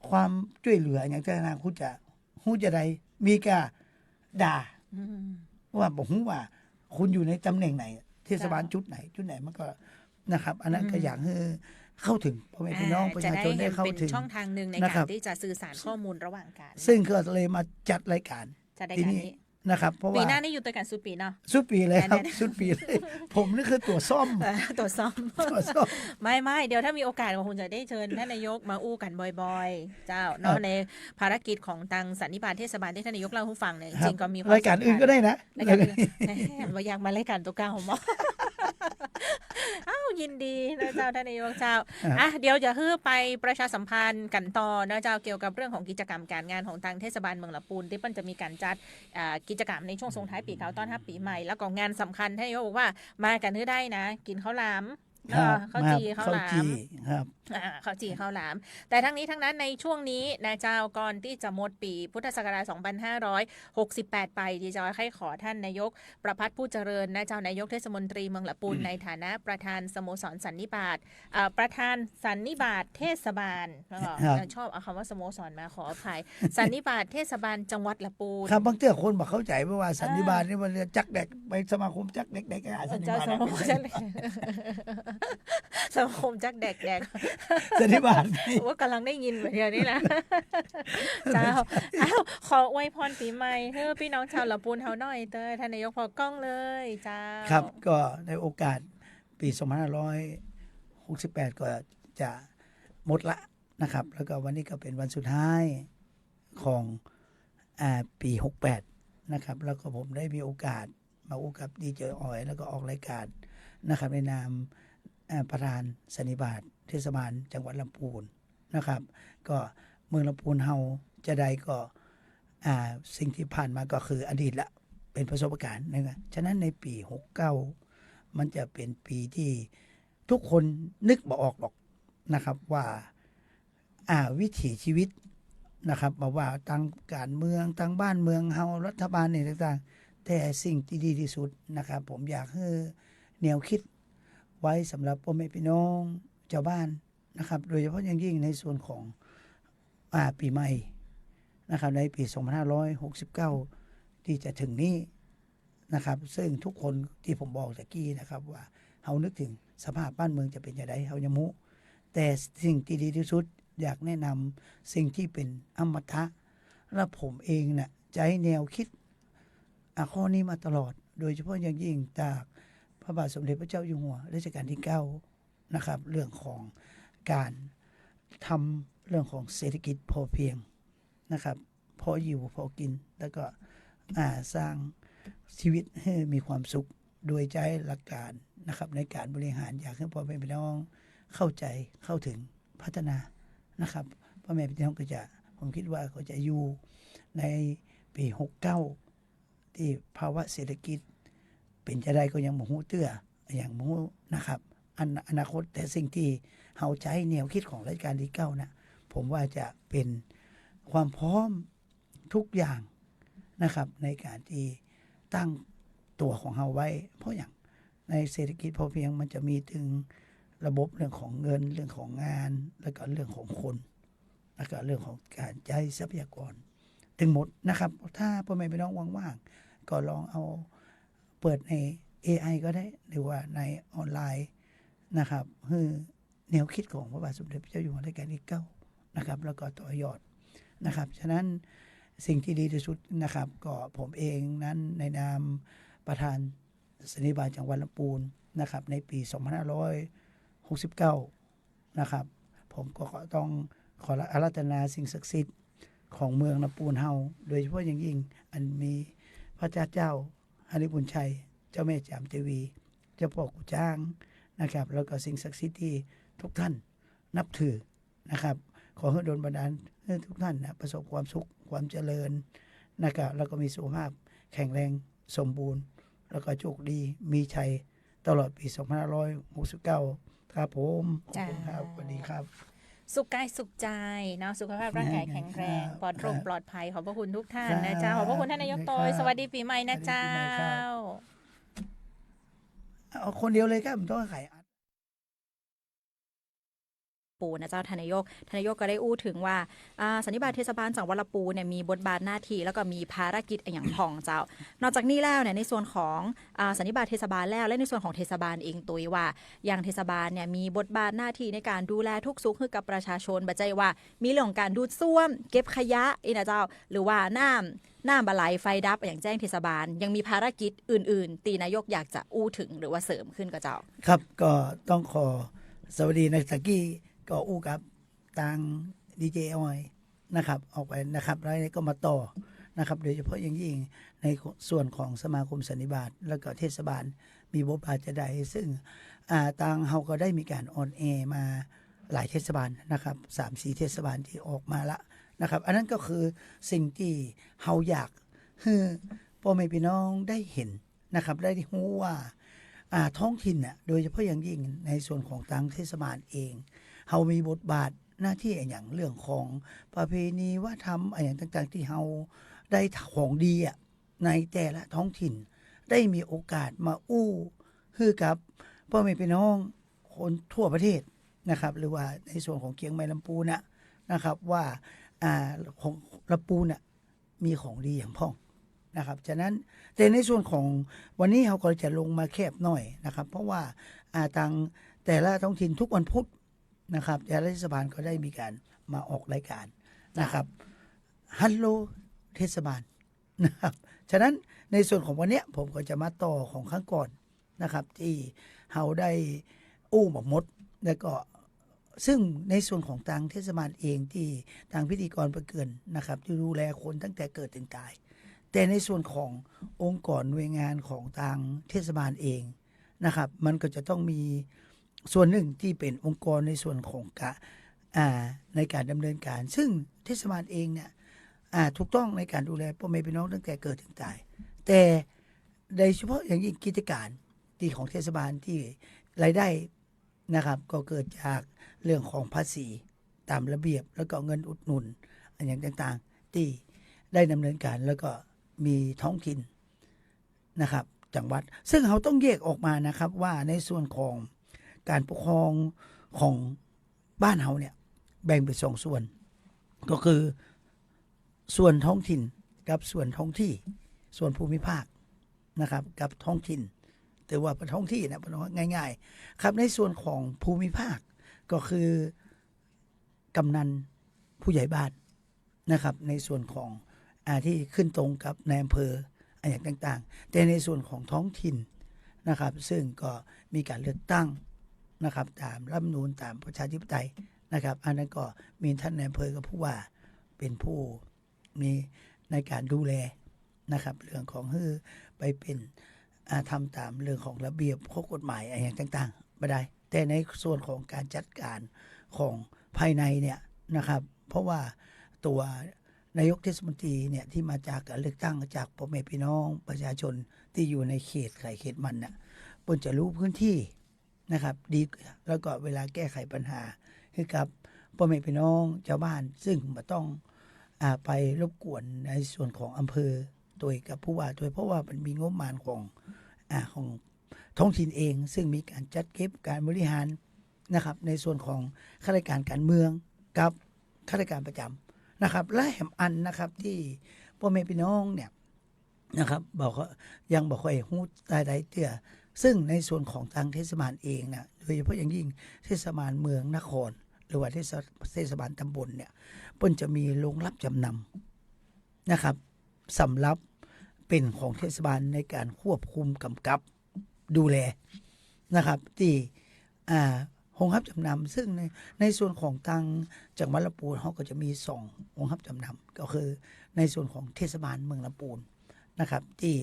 ความช่วยเหลืออย่างต่างๆฮู้จะได้มีกะด่า อืม ว่าบ่ฮู้ว่าคุณอยู่ในตำแหน่งไหน เทศบาล จ้ะ จุดไหนมันก็นะครับ อันนั้นก็ อืม อยากให้เข้าถึงพ่อแม่พี่น้องประชาชนได้เข้า เป็น ถึง ช่องทางหนึ่งใน นะคั การร บ ที่จะสื่อสารข้อมูลระหว่างกัน ซึ่งก็เลยมาจัดรายการ จะได้ ที่ การ นี่ นี้ นะครับ เพราะ ปี ว่า หน้านี่อยู่ตัวกันสุดปีเนาะ สุดปีเลยครับ แน่ๆ สุดปีเลย ผมนี่คือตัวซ่อม ตรวจสอบ ตัวซ่อม ไม่เดี๋ยวถ้ามีโอกาสก็คงจะได้เชิญท่านนายกมาอู้กันบ่อยๆ เจ้าเนาะ ครับ ในภารกิจของทางสันนิบาตเทศบาลที่ท่านนายกเล่าให้ฟังเนี่ยจ คบ ริงๆก็มีความ รายการอื่นก็ได้นะ รายการอื่นแหมว่าอยากมารายการตัวเก้าของหมอ อ้าวยินดีนะเจ้าท่านนายกเจ้า ครับ อ่ะเดี๋ยวจะฮื้อไปประชาสัมพันธ์กันต่อนะเจ้าเกี่ยวกับเรื่องของกิจกรรมการงานของทางเทศบาลเมืองลำพูนที่มันจะมีการจัดกิจกรรมในช่วงส่งท้ายปีเก่าต้อนรับปีใหม่แล้วก็งานสำคัญท่านนายกบอกว่ามากันให้ได้นะ กินข้าวหลาม ครับ ข้าวจีข้าวหลาม จีครับ ข้าวจีข้าวหลาม แต่ทั้งนี้ทั้งนั้นในช่วงนี้นะเจ้าก่อนที่จะหมดปีพุทธศักราช 2568 ไปที่จะให้ขอท่านนายกประพัฒน์ผู้เจริญนะเจ้านายกเทศมนตรีเมืองละปูนในฐานะประธานสโมสรสันนิบาตประธานสันนิบาตเทศบาลแล้วก็ ครับ ชอบเอาคำว่าสโมสรมาขออภัย สันนิบาตเทศบาลจังหวัดละปูน ครับบางเตื้อคนบอกเข้าใจเพราะว่าสันนิบาตนี่มันจักเด็กไปสมาคมจักเด็กๆก็หาสันนิ เจ้า บาต ส นะ โมจักสมาคมจักแดก สันนิบาต ว่ากำลังได้ยินเหมือนเดียวนี่แหละ เจ้าอ้าวขออวยพรปีใหม่เฮ้อพี่น้องชาวละปูนเฮาหน่อยเต้อท่านนายกพอกล้องเลยเจ้า ครับก็ในโอกาสปี 2568 ก็จะหมดละนะครับ แล้วก็วันนี้ก็เป็นวันสุดท้ายของปี 68 นะครับ แล้วก็ผมได้มีโอกาสมาอู้กับดีเจออยแล้วก็ออกรายการนะครับในนามประธานสันนิบาตเทศบาลจังหวัดลำพูนนะครับ ก็เมืองลำพูนเฮาจะได้ก็สิ่งที่ผ่านมาก็คืออดีตละเป็นประสบการณ์นะครับฉะนั้นในปี 69 มันจะเป็นปีที่ทุกคนนึกบ่ออกหรอกนะครับว่าวิถีชีวิตนะครับบอกว่าทางการเมืองทางบ้านเมืองเฮารัฐบาลเนี่ยต่างๆแต่สิ่งที่ดีที่สุดนะครับ ผมอยากให้แนวคิดไว้สำหรับพ่อแม่พี่น้องชาวบ้านนะครับ โดยเฉพาะอย่างยิ่งในส่วนของปีใหม่นะครับในปี 2569 ที่จะถึงนี้นะครับ ซึ่งทุกคนที่ผมบอกตะกี้นะครับว่าเฮานึกถึงสภาพบ้านเมืองจะเป็นอย่างไรเฮายังมุแต่สิ่งที่ดีที่สุดอยากแนะนำสิ่งที่เป็นอมตะและผมเองน่ะจะให้แนวคิดข้อนี้มาตลอด โดยเฉพาะอย่างยิ่งจากพระบาทสมเด็จพระเจ้าอยู่หัวรัชกาลที่ 9 นะครับ เรื่องของการทำเรื่องของเศรษฐกิจพอเพียงนะครับ พออยู่พอกินแล้วก็สร้างชีวิตให้มีความสุขโดยใจหลักการนะครับในการบริหารอยากให้พ่อแม่พี่น้องเข้าใจเข้าถึงพัฒนานะครับพ่อแม่พี่น้องก็จะผมคิดว่าเขาจะอยู่ในปี 69 ที่ภาวะเศรษฐกิจเป็นจะได้ก็ยังบ่ฮู้เตื้ออย่างบ่ฮู้นะครับอนาคตแต่สิ่งที่เฮาใช้แนวคิดของรัชกาลที่ 9นะผมว่าจะเป็นความพร้อมทุกอย่างนะครับในการที่ตั้งตัวของเฮาไว้เพราะอย่างในเศรษฐกิจพอเพียงมันจะมีถึงระบบเรื่องของเงินเรื่องของงานแล้วก็เรื่องของคนแล้วก็เรื่องของการใช้ทรัพยากรถึงหมดนะครับถ้าพ่อแม่พี่น้องว่างๆก็ลองเอาเปิดใน AI ก็ได้หรือว่าในออนไลน์นะครับคือแนวคิดของพระบาทสมเด็จพระเจ้าอยู่หัวรัชกาลที่ 9นะครับแล้วก็ต่อยอดนะครับฉะนั้นสิ่งที่ดีที่สุดนะครับก็ผมเองนั้นในนามประธานสันนิบาตจังหวัดลำพูนนะครับในปี 2569 นะครับผมก็ต้อง ขออาราธนาสิ่งศักดิ์สิทธิ์ของเมืองลำพูนเฮาโดยเฉพาะอย่างยิ่งอันมีพระเจ้าหฤบุญชัยเจ้าแม่จามเทวีเจ้าพ่อกุจ้างนะครับแล้วก็สิ่งศักดิ์สิทธิ์ที่ทุกท่านนับถือนะครับขอให้โดนบันดาลให้ทุกท่านนะประสบความสุขความเจริญนะครับแล้วก็มีสุขภาพแข็งแรงสมบูรณ์แล้วก็โชคดีมีชัยตลอดปี 2569 ครับผมขอบคุณครับสวัสดีครับ สุขกายสุขใจเนาะสุขภาพร่างกายแข็งแรงปลอดโรคปลอดภัยขอบพระคุณทุกท่านนะเจ้าขอบพระคุณท่านนายกโตยสวัสดีปีใหม่นะเจ้า เอาคนเดียวเลยครับผมต้องขาย ปูนะเจ้าทานนายกก็ได้อู้ถึงว่าสันนิบาตเทศบาลจังหวัดลำพูนเนี่ยมีบทบาทหน้าที่แล้วก็มีภารกิจอย่างพ่องเจ้านอกจากนี้แล้วเนี่ยในส่วนของสันนิบาตเทศบาลแล้วและในส่วนของเทศบาลเองตัวว่าอย่างเทศบาลเนี่ยมีบทบาทหน้าที่ในการดูแลทุกสุขให้กับประชาชนบัจจัยว่ามีเรื่องของการดูดซ่วมเก็บขยะนะเจ้าหรือว่าน้ำบะไหลไฟดับอย่างแจ้งเทศบาลยังมีภารกิจอื่นๆตีนายกอยากจะอู้ถึงหรือว่าเสริมขึ้นกับเจ้าครับก็ต้องขอสวัสดีในตะกี้ก็อู้กับทางดีเจออยนะครับออกไปนะครับแล้วก็มาต่อนะครับโดยเฉพาะอย่างยิ่งในส่วนของสมาคมสันนิบาตแล้วก็เทศบาลมีบทบาทจะได้ซึ่งทางเฮาก็ได้มีการออนแอร์มาหลายเทศบาลนะครับ 3-4 เทศบาลที่ออกมาละนะครับอันนั้นก็คือสิ่งที่เฮาอยากให้พ่อแม่พี่น้องได้เห็นนะครับได้รู้ว่าท้องถิ่นน่ะโดยเฉพาะอย่างยิ่งในส่วนของทางเทศบาลเองเฮามีบทบาทหน้าที่อย่างเรื่องของประเพณีวัฒนธรรมอย่างต่างๆที่เฮาได้ของดีในแต่ละท้องถิ่นได้มีโอกาสมาอู้คือกับพ่อแม่พี่น้องคนทั่วประเทศนะครับหรือว่าในส่วนของเกียงใหม่ลำพูนนะครับว่าของลำพูนมีของดีอย่างพ่องนะครับฉะนั้นแต่ในส่วนของวันนี้เราก็จะลงมาแคบหน่อยนะครับเพราะว่าทางแต่ละท้องถิ่นทุกวันพุธนะครับแต่ละเทศบาลก็ได้มีการมาออกรายการนะครับฮัลโหลเทศบาลนะครับฉะนั้นในส่วนของวันนี้ผมก็จะมาต่อของครั้งก่อนนะครับที่เราได้อู้หมกมดแล้วก็ซึ่งในส่วนของทางเทศบาลเองที่ทางพิธีกรประเกินนะครับที่ดูแลคนตั้งแต่เกิดถึงตายแต่ในส่วนขององค์กรหน่วยงานของทางเทศบาลเองนะครับมันก็จะต้องมีส่วนหนึ่งที่เป็นองค์กรในส่วนของในการดำเนินการซึ่งเทศบาลเองเนี่ยถูกต้องในการดูแลพ่อแม่พี่น้องตั้งแต่เกิดถึงตายแต่โดยเฉพาะอย่างยิ่งกิจการที่ของเทศบาลที่รายได้นะครับก็เกิดจากเรื่องของภาษีตามระเบียบแล้วก็เงินอุดหนุนอย่างต่างๆที่ได้ดำเนินการแล้วก็มีท้องถิ่นนะครับจังหวัดซึ่งเขาต้องแยกออกมานะครับว่าในส่วนของการปกครองของบ้านเขาเนี่ยแบ่งเป็นสองส่วนก็คือส่วนท้องถิ่นกับส่วนท้องที่ส่วนภูมิภาคนะครับกับท้องถิ่นแต่ว่าท้องที่นะง่ายๆครับในส่วนของภูมิภาคก็คือกำนันผู้ใหญ่บ้านนะครับในส่วนของที่ขึ้นตรงกับนายอำเภออย่างต่างๆแต่ในส่วนของท้องถิ่นนะครับซึ่งก็มีการเลือกตั้งนะครับตามรัฐธรรมนูญตามประชาธิปไตยนะครับอันนั้นก็มีท่านนายอำเภอกับผู้ว่าเป็นผู้มีในการดูแลนะครับเรื่องของไปเป็นทำตามเรื่องของระเบียบข้อกฎหมายอย่างต่างๆไม่ได้แต่ในส่วนของการจัดการของภายในเนี่ยนะครับเพราะว่าตัวนายกเทศมนตรีเนี่ยที่มาจากการเลือกตั้งจากพ่อแม่พี่น้องประชาชนที่อยู่ในเขตเขตมันเนี่ยเพิ่นจะรู้พื้นที่นะครับดีแล้วก็เวลาแก้ไขปัญหาให้กับพ่อแม่พี่น้องชาวบ้านซึ่งมาต้องไปรบกวนในส่วนของอำเภอโดยกับผู้ว่าโดยเพราะว่ามันมีงบประมาณของท้องถิ่นเองซึ่งมีการจัดเก็บการบริหารนะครับในส่วนของข้าราชการการเมืองกับข้าราชการประจำนะครับและแหมอันนะครับที่พ่อแม่พี่น้องเนี่ยนะครับบอกยังบอกให้ฮู้ใดเตื้อซึ่งในส่วนของทางเทศบาลเองนะโดยเฉพาะอย่างยิ่งเทศบาลเมืองนครหรือว่าเทศบาลตำบลเนี่ยเพิ่นจะมีโรงรับจำนำนะครับสำหรับเป็นของเทศบาลในการควบคุมกำกับดูแลนะครับที่ห โรงรับจำนำซึ่งในส่วนของทางจังหวัดลำพูนเขาก็จะมี2โรงรับจำนำก็คือในส่วนของเทศบาลเมืองลำพูนนะครับที่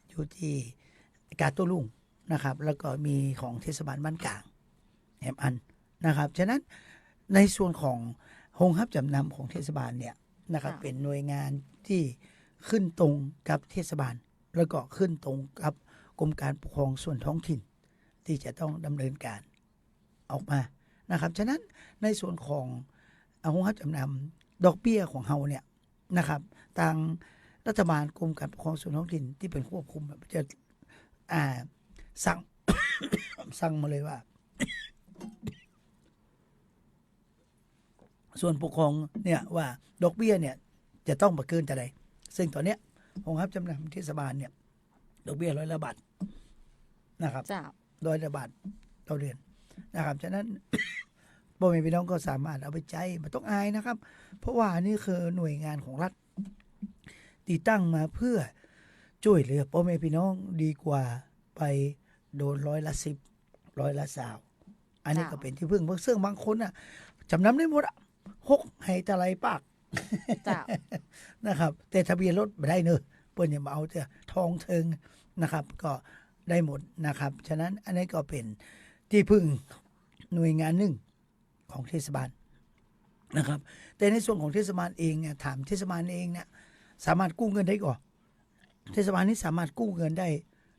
อยู่ที่กาโต้ลุงนะครับแล้วก็มีของเทศบาลบ้านกลางแหมอันนะครับฉะนั้นในส่วนของโรงรับจำนำของเทศบาลเนี่ยนะครับเป็นหน่วยงานที่ขึ้นตรงกับเทศบาลแล้วก็ขึ้นตรงกับกรมการปกครองส่วนท้องถิ่นที่จะต้องดำเนินการออกมานะครับฉะนั้นในส่วนของโรงรับจำนำดอกเบี้ยของเฮาเนี่ยนะครับทางรัฐบาลกรมการปกครองส่วนท้องถิ่นที่เป็นควบคุมจะสั่ง สั่งมาเลยว่า ส่วนปกครองเนี่ยว่าดอกเบี้ยเนี่ยจะต้องบ่เกินจะใดซึ่งตอนเนี้ยโรงรับจำนำเทศบาลเนี่ยดอกเบี้ย100 ละบาทนะครับ เจ้า 100 ละบาทต่อเดือนนะครับฉะนั้น พ่อแม่พี่น้องก็สามารถเอาไปใช้ไม่ต้องอายนะครับ เพราะว่านี่คือหน่วยงานของรัฐที่ตั้งมาเพื่อช่วยเหลือพ่อแม่พี่น้องดีกว่าไปโดน10 100 ละ 20อันนี้ก็เป็นที่พึ่งเพื่อบางคนอ่ะจำนำได้หมดอ่ะ6ให้ตะไลปาก เจ้า นะครับแต่ทะเบียนรถไม่ได้เนอะเปิ้นอย่ามาเอาแต่ทองเทิงนะครับก็ได้หมดนะครับฉะนั้นอันนี้ก็เป็นที่พึ่งหน่วยงานหนึ่งของเทศบาลนะครับแต่ในส่วนของเทศบาลเองเนี่ยถามเทศบาลเองเนี่ยสามารถกู้เงินได้ก่อนเทศบาลนี้สามารถกู้เงินได้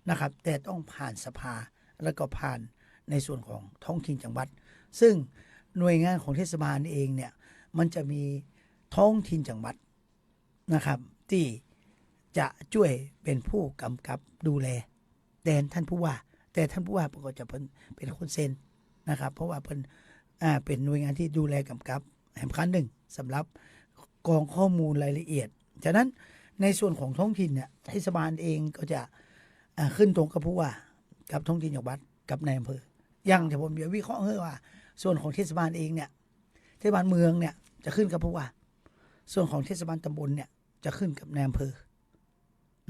นะครับแต่ต้องผ่านสภาแล้วก็ผ่านในส่วนของท้องถิ่นจังหวัดซึ่งหน่วยงานของเทศบาลเองเนี่ยมันจะมีท้องถิ่นจังหวัดนะครับที่จะช่วยเป็นผู้กำกับดูแลแทนท่านผู้ว่าแต่ท่านผู้ว่าก็จะเป็นคนเซ็นนะครับเพราะว่าเป็นหน่วยงานที่ดูแลกำกับแห่งคันหนึ่งสำหรับกองข้อมูลรายละเอียดฉะนั้นในส่วนของท้องถิ่นเนี่ยเทศบาลเองก็จะขึ้นตรงกับผู้ว่ากับท้องถิ่นจังหวัดกับนายอำเภออย่างที่ผมวิเคราะห์ให้ว่าส่วนของเทศบาลเองเนี่ยเทศบาลเมืองเนี่ยจะขึ้นกับผู้ว่าส่วนของเทศบาลตำบลเนี่ยจะขึ้นกับนายอำเภอ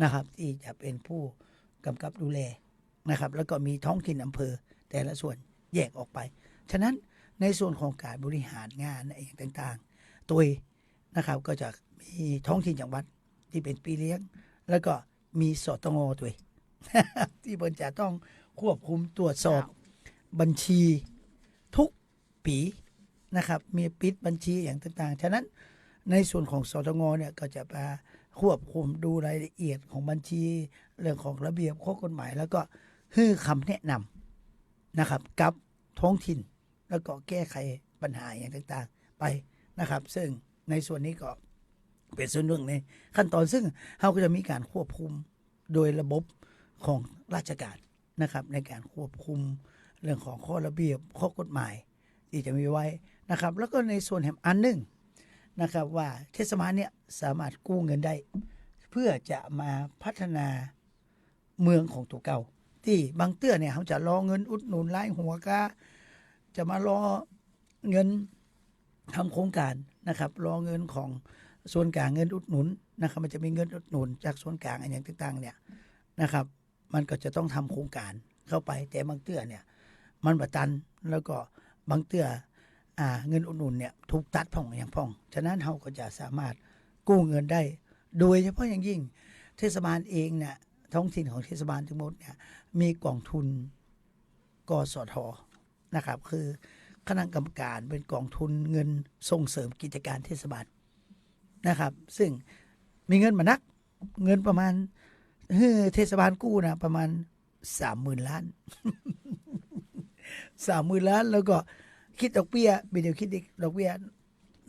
นะครับที่จะเป็นผู้กำกับดูแลนะครับแล้วก็มีท้องถิ่นอำเภอแต่ละส่วนแยกออกไปฉะนั้นในส่วนของการบริหารงานอย่างต่างๆตัวนะครับก็จะมีท้องถิ่นจังหวัดที่เป็นปีเลี้ยงแล้วก็มีสตงตัว ที่เพิ่นจะต้องควบคุมตรวจสอบบัญชีทุกปีนะครับมีปิดบัญชีอย่างต่างๆฉะนั้นในส่วนของสตงเนี่ยก็จะมาควบคุมดูรายละเอียดของบัญชีเรื่องของระเบียบข้อกฎหมายแล้วก็ให้คำแนะนำนะครับกับท้องถิ่นแล้วก็แก้ไขปัญหาอย่างต่างๆไปนะครับซึ่งในส่วนนี้ก็เป็นส่วนหนึ่งในขั้นตอนซึ่งเราก็จะมีการควบคุมโดยระบบของราชการนะครับในการควบคุมเรื่องของข้อระเบียบข้อกฎหมายที่จะมีไว้นะครับแล้วก็ในส่วนแห่งอันหนึ่งนะครับว่าเทศบาลเนี่ยสามารถกู้เงินได้เพื่อจะมาพัฒนาเมืองของตัวเก่าที่บางเตื้อเนี่ยเขาจะรอเงินอุดหนุนรายหัวกาจะมารอเงินทำโครงการนะครับรอเงินของส่วนกลางเงินอุดหนุนนะครับมันจะมีเงินอุดหนุนจากส่วนกลางอย่างต่างๆเนี่ยนะครับมันก็จะต้องทำโครงการเข้าไปแต่บางเตื้อเนี่ยมันบ่ตันแล้วก็บางเตื้อเงินอุดหนุนเนี่ยถูกตัดพ่องอย่างพ่องฉะนั้นเราก็จะสามารถกู้เงินได้โดยเฉพาะอย่างยิ่งเทศบาลเองเนี่ยท้องถิ่นของเทศบาลทั้งหมดเนี่ยมีกองทุนกสทนะครับคือคณะกรรมการเป็นกองทุนเงินส่งเสริมกิจการเทศบาลนะครับซึ่งมีเงินมานักเงินประมาณเทศบาลกู้นะประมาณ 30,000 ล้าน 30,000 ล้านแล้วก็คิดดอกเบี้ยเดี๋ยวคิดดอกเบี้ย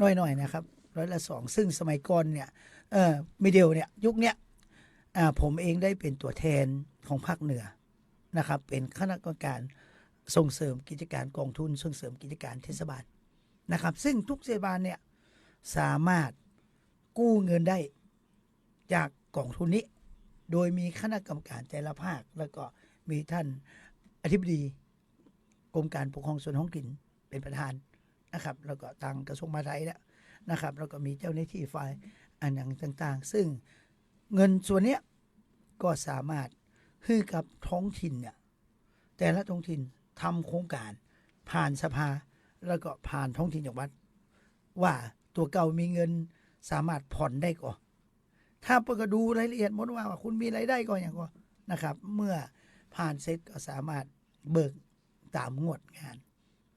น้อยๆนะครับ2%ซึ่งสมัยก่อนเนี่ยมีเดียวเนี่ยยุคเนี้ยผมเองได้เป็นตัวแทนของภาคเหนือนะครับเป็นคณะกรรมการส่งเสริมกิจการกองทุนส่งเสริมกิจการเทศบาลนะครับซึ่งทุกเทศบาลเนี่ยสามารถกู้เงินได้จากกองทุนนี้โดยมีคณะกรรมการแต่ละภาคแล้วก็มีท่านอธิบดีกรมการปกครองส่วนท้องถิ่นเป็นประธานนะครับแล้วก็ทางกระทรวงมหาดไทยนะครับแล้วก็มีเจ้าหน้าที่ฝ่ายอันต่างๆซึ่งเงินส่วนนี้ก็สามารถให้กับท้องถิ่นเนี่ยแต่ละท้องถิ่นทำโครงการ ผ่านสภาแล้วก็ผ่านท้องถิ่นจังหวัดว่าตัวเก่ามีเงินสามารถผ่อนได้ก่อนถ้าเปิดก็ดูรายละเอียดหมดว่าคุณมีรายได้ก่อนอย่างก็นะครับ เมื่อผ่านเสร็จก็สามารถเบิกตามงวดงาน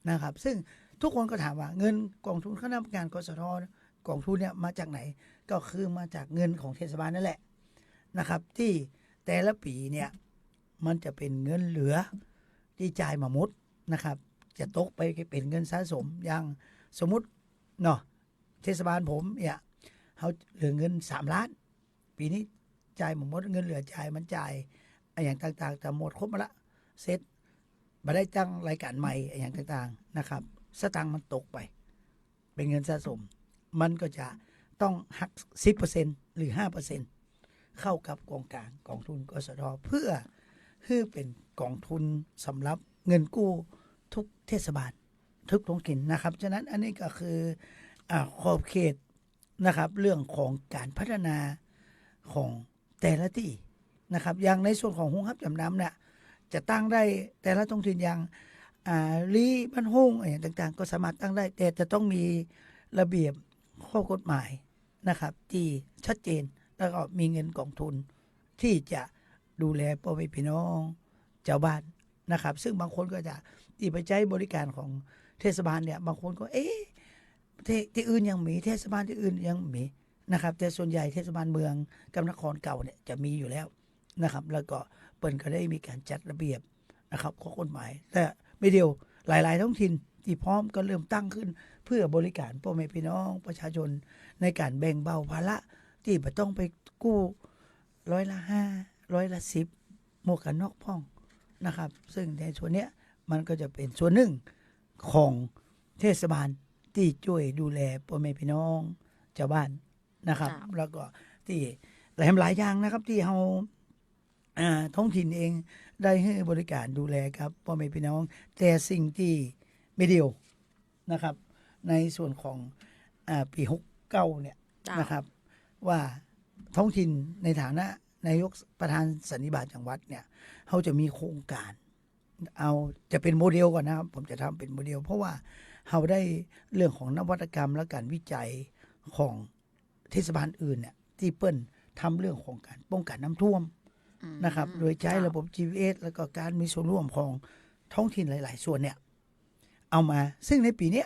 นะครับ ซึ่งทุกคนก็ถามว่าเงินกองทุนคณะกรรมการกสทกองทุนเนี่ยมาจากไหนก็คือมาจากเงินของเทศบาลนั่นแหละนะครับ ที่แต่ละปีเนี่ยมันจะเป็นเงินเหลือที่จ่ายมาหมดนะครับ จะตกไปเป็นเงินสะสมอย่างสมมุติเนาะเทศบาลผมเนี่ยเขาเหลือเงิน3 ล้านปีนี้จ่ายหมดเงินเหลือจ่ายมันจ่ายอย่างต่างๆแต่หมดครบมาละเสร็จมาได้จ้างรายการใหม่อย่างต่างๆนะครับสตางค์มันตกไปเป็นเงินสะสมมันก็จะต้องหัก 10% หรือ 5% เข้ากับกองกลางกองทุนกสทเพื่อเป็นกองทุนสำหรับเงินกู้ทุกเทศบาลทุกท้องถิ่นนะครับฉะนั้นอันนี้ก็คือขอบเขตนะครับเรื่องของการพัฒนาของแต่ละที่นะครับอย่างในส่วนของโรงรับจำนำเนี่ยจะตั้งได้แต่ละท้องถิ่นอย่างลีบ้านห้องอย่างต่างๆก็สามารถตั้งได้แต่จะต้องมีระเบียบข้อกฎหมายนะครับที่ชัดเจนแล้วก็มีเงินกองทุนที่จะดูแลพ่อแม่พี่น้องชาวบ้านนะครับซึ่งบางคนก็จะที่ไปใช้บริการของเทศบาลเนี่ยบางคนก็ที่อื่นยังมีเทศบาลที่อื่นยังมีนะครับแต่ส่วนใหญ่เทศบาลเมืองกับนครเก่าเนี่ยจะมีอยู่แล้วนะครับแล้วก็เปิ่นก็ได้มีการจัดระเบียบนะครับข้อกฎหมายแต่ไม่เดียวหลายๆท้องถิ่นที่พร้อมก็เริ่มตั้งขึ้นเพื่อบริการพ่อแม่พี่น้องประชาชนในการแบ่งเบาภาระที่ไม่ต้องไปกู้5%, 10%หมวกกันน็อกพ่องนะครับซึ่งในส่วนเนี้ยมันก็จะเป็นส่วนหนึ่งของเทศบาลที่ช่วยดูแลพ่อแม่พี่น้องชาวบ้านนะครับแล้วก็ที่หลายอย่างนะครับที่เราท้องถิ่นเองได้ให้บริการดูแลครับพ่อแม่พี่น้องแต่สิ่งที่ไม่เดียวนะครับในส่วนของปี69เนี่ยนะครับว่าท้องถิ่นในฐานะนายกประธานสันนิบาตจังหวัดเนี่ยเขาจะมีโครงการจะเป็นโมเดลก่อนนะครับผมจะทำเป็นโมเดลเพราะว่าเราได้เรื่องของนวัตกรรมและการวิจัยของเทศบาลอื่นเนี่ยที่เปิ้นทำเรื่องของการป้องกันน้ำท่วมนะครับโดยใช้ระบบ GPS แล้วก็การมีส่วนร่วมของท้องถิ่นหลายๆส่วนเนี่ยเอามาซึ่งในปีนี้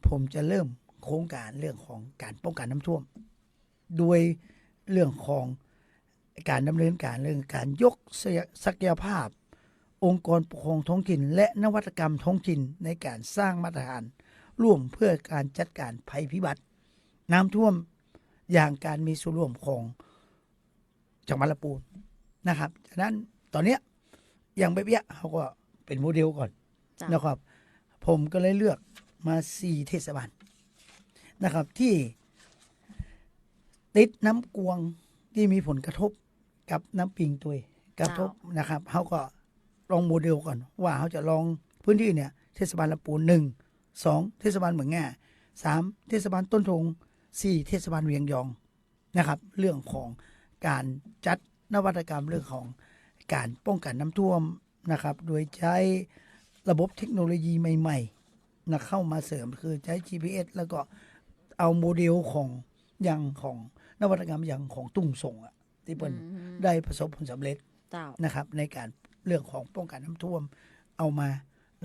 ผมจะเริ่มโครงการเรื่องของการป้องกันน้ำท่วมโดยเรื่องของการดำเนินการเรื่องการยกศักยภาพองค์กรปกครองท้องถิ่นและนวัตกรรมท้องถิ่นในการสร้างมาตรฐานร่วมเพื่อการจัดการภัยพิบัติน้ำท่วมอย่างการมีส่วนร่วมของจังหวัดลำพูนนะครับฉะนั้นตอนนี้อย่างแบบนี้เขาก็เป็นโมเดลก่อนนะครับผมก็เลยเลือกมา4เทศบาลนะครับที่ติดน้ำกวงที่มีผลกระทบกับน้ำปิงตัวกระทบนะครับเขาก็ลองโมเดลก่อนว่าเขาจะลองพื้นที่เนี่ยเทศบาลลำพูน1 2เทศบาลเหมืองแง่3เทศบาลต้นทง4เทศบาลเวียงยองนะครับเรื่องของการจัดนวัตกรรมเรื่องของการป้องกันน้ำท่วมนะครับโดยใช้ระบบเทคโนโลยีใหม่ๆนะเข้ามาเสริมคือใช้ GPS แล้วก็เอาโมเดลของอย่างของนวัตกรรมอย่างของตุ้งส่งที่เป็นได้ประสบผลสำเร็จนะครับในการเรื่องของป้องกันน้ำท่วมเอามา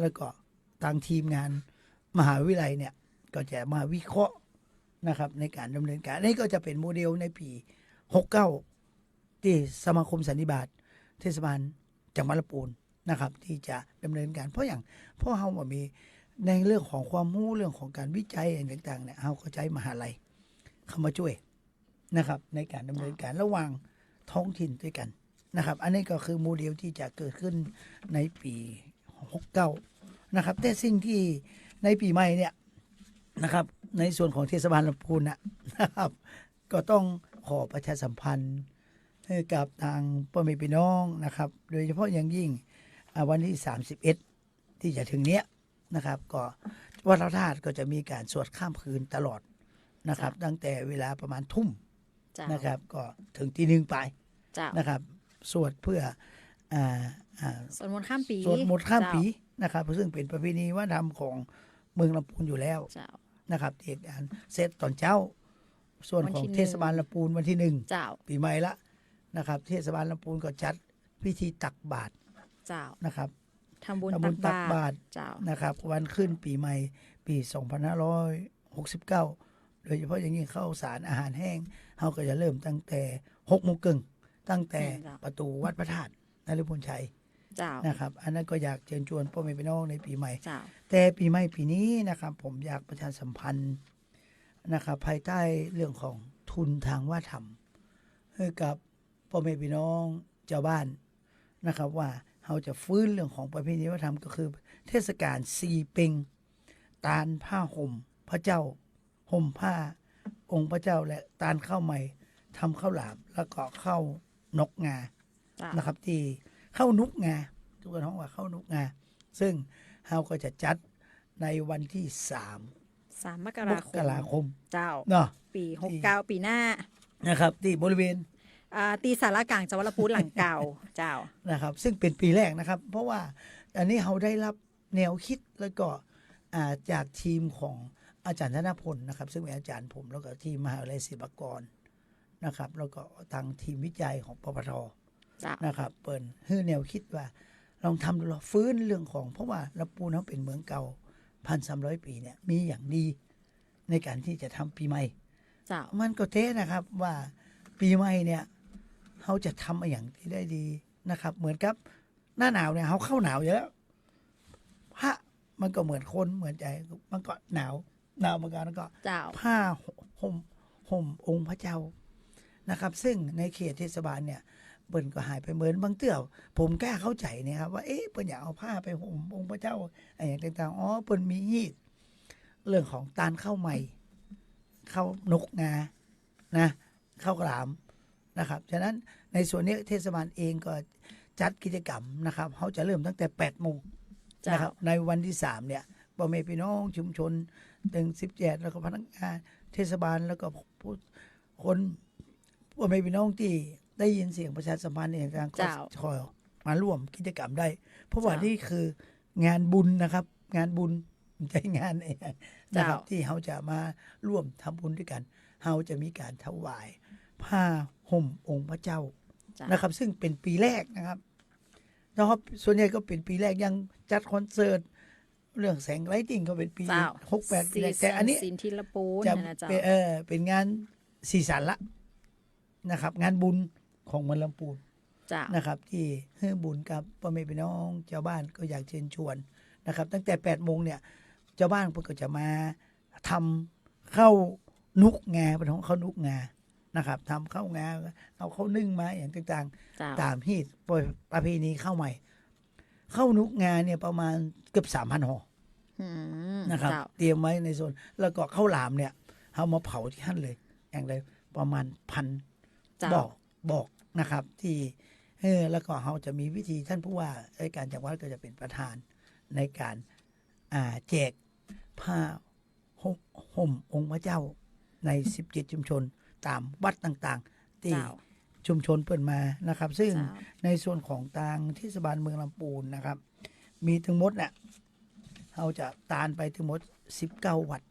แล้วก็ทางทีมงานมหาวิทยาลัยเนี่ยก็จะมาวิเคราะห์นะครับในการดำเนินการนี่ก็จะเป็นโมเดลในปี69ที่สมาคมสันนิบาตเทศบาลจังหวัดลำพูนนะครับที่จะดำเนินการเพราะเรามีในเรื่องของความรู้เรื่องของการวิจัยต่างๆเนี่ยเราก็ใช้มหาลัยเข้ามาช่วยนะครับในการดำเนินการระหว่างท้องถิ่นด้วยกันนะครับอันนี้ก็คือโมเดลที่จะเกิดขึ้นในปี69นะครับแต่สิ่งที่ในปีใหม่เนี่ยนะครับในส่วนของเทศบาลลำพูนนะครับก็ต้องขอประชาสัมพันธ์ให้กับทางพ่อแม่พี่น้องนะครับโดยเฉพาะอย่างยิ่งวันที่31ที่จะถึงเนี้ยนะครับก็วัดพระธาตุก็จะมีการสวดข้ามคืนตลอดนะครับตั้งแต่เวลาประมาณทุ่มนะครับก็ถึงตี 1ไปนะครับสวดเพื่อสวดมนต์ข้ามปีสวดมนต์ข้ามปี นะครับซึ่งเป็นประเพณีวัฒนธรรมของเมืองลำพูนอยู่แล้ว เจ้า นะครับเหตุการณ์เสร็จตอนเช้า ส่วนของ วันที่ เทศบาลลำพูนวันที่ เจ้า 1 ปีใหม่ละนะครับ เทศบาลลำพูนก็จัดพิธีตักบาตร เจ้า นะครับ ทำบุญ ทำบุญตักบาตร เจ้า นะครับวันขึ้นปีใหม่ปี 2569 โดยเฉพาะอย่างยิ่งข้าวสารอาหารแห้งเขาก็จะเริ่มตั้งแต่6 โมงครึ่งตั้งแต่ เจ้า ประตูวัดพระธาตุนฤมลชัย เจ้า นะครับอันนั้นก็อยากเชิญชวนพ่อแม่พี่น้องในปีใหม่ เจ้า แต่ปีใหม่ปีนี้นะครับ ผมอยากประชาสัมพันธ์นะครับภายใต้เรื่องของทุนทางวัฒนธรรมให้กับพ่อแม่พี่น้องชาวบ้านนะครับว่าเราจะฟื้นเรื่องของประเพณีวัฒนธรรมก็คือ เทศกาลซีเป็งตาลผ้าห่มพระเจ้าห่มผ้าองค์พระเจ้าและตาลข้าวใหม่ทำข้าวหลามแล้วก็ข้าวนกงา เจ้า นะครับที่เข้านุกงาทุกคนท้องว่าเข้านุกงาซึ่งเราก็จะจัดในวันที่3 3 มก ม ราค ก ม ราคม เจ้า เนาะ ปี69ปีหน้า นะครับที่บริเวณ ตีสารกลางจังหวัดลำพูนหลังเก่า เจ้า นะครับซึ่งเป็นปีแรกนะครับ เพราะว่าอันนี้เราได้รับแนวคิดแล้วก็จากทีมของอาจารย์ธนพลนะครับ ซึ่งเป็นอาจารย์ผมแล้วก็ทีมมหาวิทยาลัยศิลปากรนะครับแล้วก็ทางทีมวิจัยของปปท เจ้า นะครับเปิดให้แนวคิดว่าลองทำดูลองฟื้นเรื่องของเพราะว่าลำพูนเขาเป็นเมืองเก่า 1,300 ปีเนี่ยมีอย่างดีในการที่จะทำปีใหม่ เจ้า มันก็เท่นะครับว่าปีใหม่เนี่ยเขาจะทำอย่างที่ได้ดีนะครับ เหมือนกับหน้าหนาวเนี่ยเขาเข้าหนาวอยู่แล้วพระมันก็เหมือนคนเหมือนใจมันก็หนาวเหมือนกันแล้วก็ เจ้า ผ้าห่มองค์พระเจ้านะครับ ซึ่งในเขตเทศบาลเนี่ยเปิ้นก็หายไปเหมือนบางเตื้อผมกล้าเข้าใจเนี่ยครับว่าเอ๊ะเปิ้นอยากเอาผ้าไปห่มองค์พระเจ้าอะไรอย่างต่างๆอ๋อเปิ้นมีเรื่องของตาลข้าวใหม่ข้าวนกงานะข้าวกลามนะครับฉะนั้นในส่วนนี้เทศบาลเองก็จัดกิจกรรมนะครับเขาจะเริ่มตั้งแต่8 โมง เจ้า นะครับในวันที่3เนี่ยพ่อแม่พี่น้องชุมชนถึง17แล้วก็พนักงานเทศบาลแล้วก็ผู้คนพ่อแม่พี่น้องที่ได้ยินเสียงประชาสัมพันธ์อย่างต่างๆก็ เจ้า คอยมาร่วมกิจกรรมได้ เพราะว่า เจ้านี่ นี่คืองานบุญนะครับ งานบุญไม่ใช่งานเองนะครับ เจ้า ที่เขาจะมาร่วมทำบุญด้วยกันเขาจะมีการถวาย ผ้าห่มองค์พระเจ้า เจ้า นะครับ ซึ่งเป็นปีแรกนะครับนะครับส่วนใหญ่ก็เป็นปีแรกยังจัดคอนเสิร์ตเรื่องแสงไลติ้งก็เป็นปี เจ้า 68ปีแรกแต่อันนี้ สินทิลปูน จะ นะเจ้า เป็นงานสีสันละนะครับ งานบุญของเมืองลำพูน เจ้า นะครับ ที่ให้บุญกับพ่อแม่พี่น้องชาวบ้านก็อยากเชิญชวนนะครับ ตั้งแต่8 โมงเนี่ยชาวบ้านเพิ่นก็จะมาทำข้าวนุกงาเป็นของข้าวนุกงานะครับทำข้าวงาเอาข้าวนึ่งมาอย่างต่างๆ เจ้า ตามฮีตประเพณีข้าวใหม่ข้าวนุกงาเนี่ยประมาณเกือบ 3,000 ห่อ อืม นะครับ เจ้า เตรียมไว้ในโซนแล้วก็ข้าวหลามเนี่ยเอามาเผาที่หั่นเลย อย่างไรประมาณ เจ้า บอกนะครับ ที่แล้วก็เขาจะมีวิธีท่านผู้ว่าราชการจังหวัดก็จะเป็นประธานในการแจกผ้าห่มองค์พระเจ้าใน17 ชุมชนตามวัดต่างๆที่ เจ้า ชุมชนเปิดมานะครับ ซึ่ง เจ้า ในส่วนของทางเทศบาลเมืองลำพูนนะครับ มีทั้งหมดเนี่ยเราจะตานไปทั้งหมด19 วัด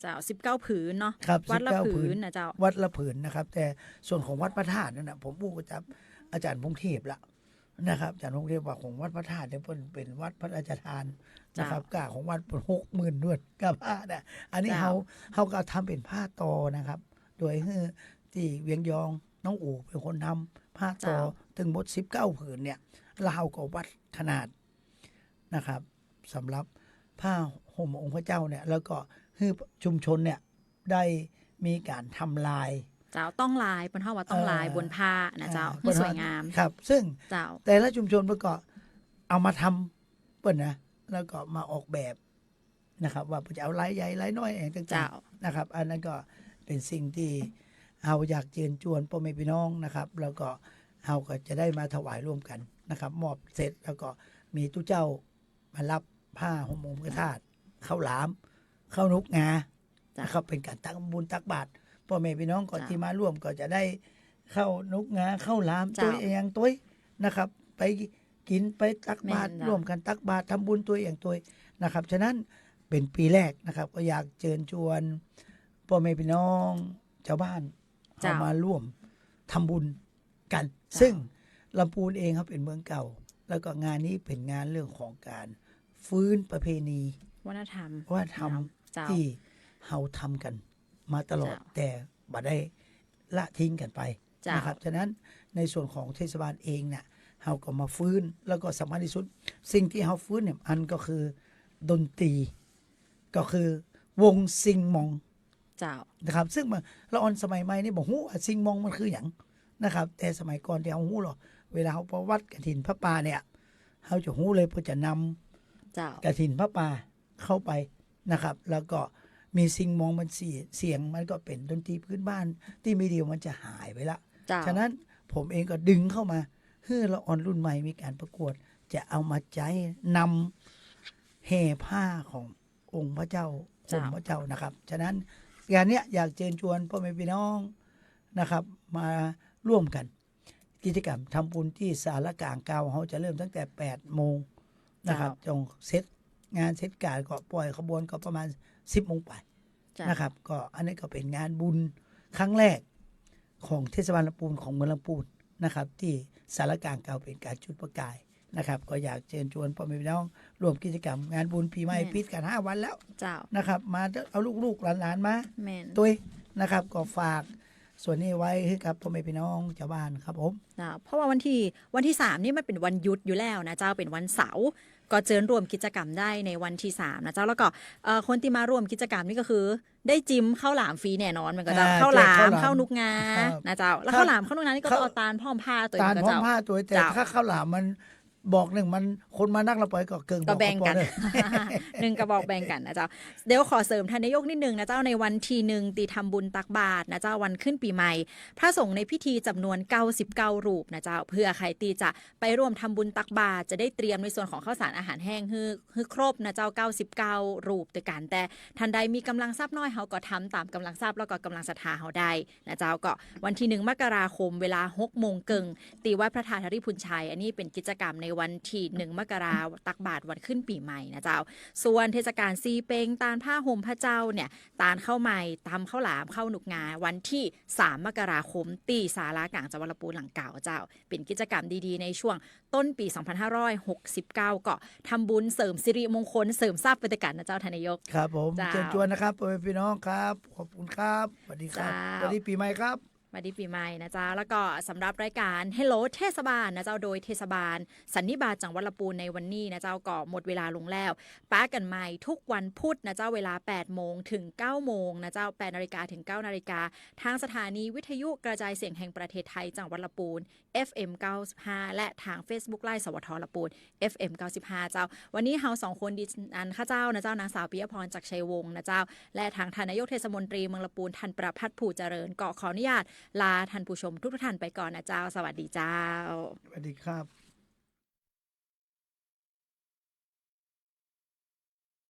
เจ้า19 ผืนเนาะ ครับ วัดละ 19 ผืนนะเจ้า วัดละผืนนะครับ แต่ส่วนของวัดพระธาตุนั่นนะผมพูดกับอาจารย์พงเทพละนะครับอาจารย์พงเทพว่าของวัดพระธาตุเนี่ยเป็นวัดพระราชทานนะครับกาของวัดเป็น60,000ด้วยกับผ้าเนี่ยอันนี้ เจ้า เขาก็ทำเป็นผ้าตอนะครับ โดยที่เวียงยองน้องอู่เป็นคนทำผ้าตอถึงหมด19 ผืนเนี่ยเราก็วัดขนาดนะครับสำหรับผ้าห่มองค์พระเจ้าเนี่ยแล้วก็ให้ชุมชนเนี่ยได้มีการทำลาย เจ้าต้องลายเป็นเท่าว่าต้องลายบนผ้านะเจ้าให้สวยงาม ครับ ซึ่ง เจ้า แต่ละชุมชนก็เอามาทำเปิ้นนะแล้วก็มาออกแบบนะครับ ว่าจะเอาลายใหญ่ลายน้อยอย่างต่า เจ้า งๆนะครับ อันนั้นก็เป็นสิ่งที่เราอยากเชิญชวนพ่อแม่พี่น้องนะครับ แล้วก็เราก็จะได้มาถวายร่วมกันนะครับ มอบเสร็จแล้วก็มีตู้เจ้ามารับผ้าห่มองค์พระธาตุข้าวหลามข้าวนุกงา จ้ะ นะครับเป็นการตักบุญตักบาตรพ่อแม่พี่น้องก่อน จ้ะ ที่มาร่วมก็จะได้เข้านุกงาเข้าหลาม จ้ะ ตัวอย่างตัวนะครับ ไป กินไปตักบาตร แม่นจ้ะ ร่วมกันตักบาตรทำบุญตัวอย่างตัวนะครับฉะนั้นเป็นปีแรกนะครับ ก็อยากเชิญชวนพ่อแม่พี่น้องชาวบ้านเข้ามาร่วมทำบุญกัน ซึ่งลำพูนเองครับเป็นเมืองเก่า แล้วก็งานนี้เป็นงานเรื่องของการฟื้นประเพณี วัฒนธรรม ว่าท เจ้า ำที่เฮาทำกันมาตลอด เจ้า แต่บ่ได้ละทิ้งกันไป เจ้าน นะครับฉะนั้นในส่วนของเทศบาลเองเนี่ยเฮาก็มาฟื้นแล้วก็สำคัญที่สุด สิ่งที่เฮาฟื้นเนี่ยอันก็คือดนตรี ก็คือวงซิงมอง เจ้า นะครับ ซึ่งมันละออนสมัยใหม่นี่บอกฮู้ว่าซิงมองมันคืออย่างนะครับ แต่สมัยก่อนที่เฮาฮู้หรอเวลาเฮาประวัติกฐินพระป่าเนี่ยเฮาจะฮู้เลยเพื่อจะนำ เจ้า กฐินพระป่าเข้าไปนะครับ แล้วก็มีซิงมองมันเสียงมันก็เป็นดนตรีพื้นบ้านที่ไม่เดียวมันจะหายไปละ เจ้า ฉะนั้นผมเองก็ดึงเข้ามาเพื่อละออนรุ่นใหม่มีการประกวด จะเอามาใช้นำแห่ผ้าขององค์พระเจ้าองค์พระเจ้านะครับ ฉะนั้นงานเนี้ยอยากเชิญชวนพ่อแม่พี่น้องนะครับ มาร่วมกัน กิจกรรมทำบุญที่ศาลากลางเก่าเขาจะเริ่มตั้งแต่8โมงนะครับจงเซตงานเซตการก็ปล่อยขบวนก็ประมาณ10โมงไป เจ้า นะครับก็อันนี้ก็เป็นงานบุญครั้งแรกของเทศบาลลำพูนของเมืองลำพูนนะครับ ที่สารกลางเก่าเป็นการจุดประกายนะครับ ก็อยากเชิญชวนพ่อแม่พี่น้องร่วมกิจกรรม งานบุญปีใหม่พิษกัน5วันแล้ว เจ้า นะครับ มาเอาลูกๆหลานๆมา แม่น ตัวนะครับ ก็ฝากส่วนนี้ไว้ให้กับพ่อแม่พี่น้องชาวบ้านครับผม นะเพราะว่าวันที่3นี่มันเป็นวันหยุดอยู่แล้วนะเจ้าเป็นวันเสาร์ก็เชิญร่วมกิจกรรมได้ในวันที่3นะเจ้าแล้วก็คนที่มาร่วมกิจกรรมนี่ก็คือ ได้จิ้มข้าวหลามฟรีแน่นอนมันก็จะ อ่า ข้าวหลา แจกข้าว ม หลาม ข้าวนุกงา ครับ นะเจ้าแล้ว ครับ ข้าวหลามข้าวนุกงานี่ก็ ข้าว เอาตาลพร้อมผ้าตัว ตาล ก็ พร้อม เจ้า ผ้าตัวแต่ เจ้า ถ้าข้าวหลามมันบอกหนึ่งมันคนมานักเราปล่อยก็เกิน ก็แบ่งกัน เลย หนึ่งกระบอกแบ่งกันนะเจ้าเดี๋ยวขอเสริมท่านนายกนิดนึงนะเจ้าในวันที่หนึ่งตีทำบุญตักบาตรนะเจ้าวันขึ้นปีใหม่ พระสงฆ์ในพิธีจำนวน99รูปนะเจ้าเพื่อใครตีจะไปร่วมทำบุญตักบาตรจะได้เตรียมในส่วนของข้าวสารอาหารแห้งฮือครบนะเจ้า99รูปด้วยกันแต่ทันใดมีกำลังทรัพย์น้อยเขาก็ทำตามกำลังทรัพย์แล้วก็กำลังศรัทธาเขาได้นะเจ้าก็วันที่1มกราคมเวลา6โมงเกิงตีวัดพระธาตุธริพุนชัยอันนี้เป็นกิจกรรมในวันที่1มกราตักบาตรวันขึ้นปีใหม่นะเจ้าส่วนเทศกาลซีเปงตาลผ้าห่มพระเจ้าเนี่ยตาลข้าวใหม่ตำข้าวหลามข้าวหนุกงาวันที่3มกราคมตีศาลากลางจังหวัดลำพูนหลังเก่าเจ้าเป็นกิจกรรมดีๆในช่วงต้นปี 2569 ก็ทำบุญเสริมสิริมงคลเสริมทรัพย์ไปด้วยกันนะเจ้าทานนายก ครับผม เจ้า เชิญชวนนะครับพ่อแม่พี่น้องครับขอบคุณครับสวัสดีครับ เจ้า สวัสดีปีใหม่ครับ สวัสดีปีใหม่นะจ๊ะแล้วก็สำหรับรายการ Hello เทศบาลนะเจ้าโดยเทศบาลสันนิบาตจังหวัดลำพูนในวันนี้นะเจ้าก็หมดเวลาลงแล้วป้ากันใหม่ทุกวันพุธนะเจ้าเวลา8โมงถึง9โมงนะเจ้า8นาฬิกาถึง9นาฬิกาทางสถานีวิทยุกระจายเสียงแห่งประเทศไทยจังหวัดลำพูน FM 95และทาง Facebook ไลฟ์สวทลำพูน FM 95เจ้าวันนี้เฮา2คนดิฉันข้าเจ้านะเจ้านางสาวปิยพรจากชัยวงศ์นะเจ้าและทางทานนายกเทศมนตรีเมืองลำพูนท่านประภัสผู้เจริญก็ขออนุญาตลาท่านผู้ชมทุกท่านไปก่อนนะเจ้าสวัสดีเจ้า สวัสดีครับ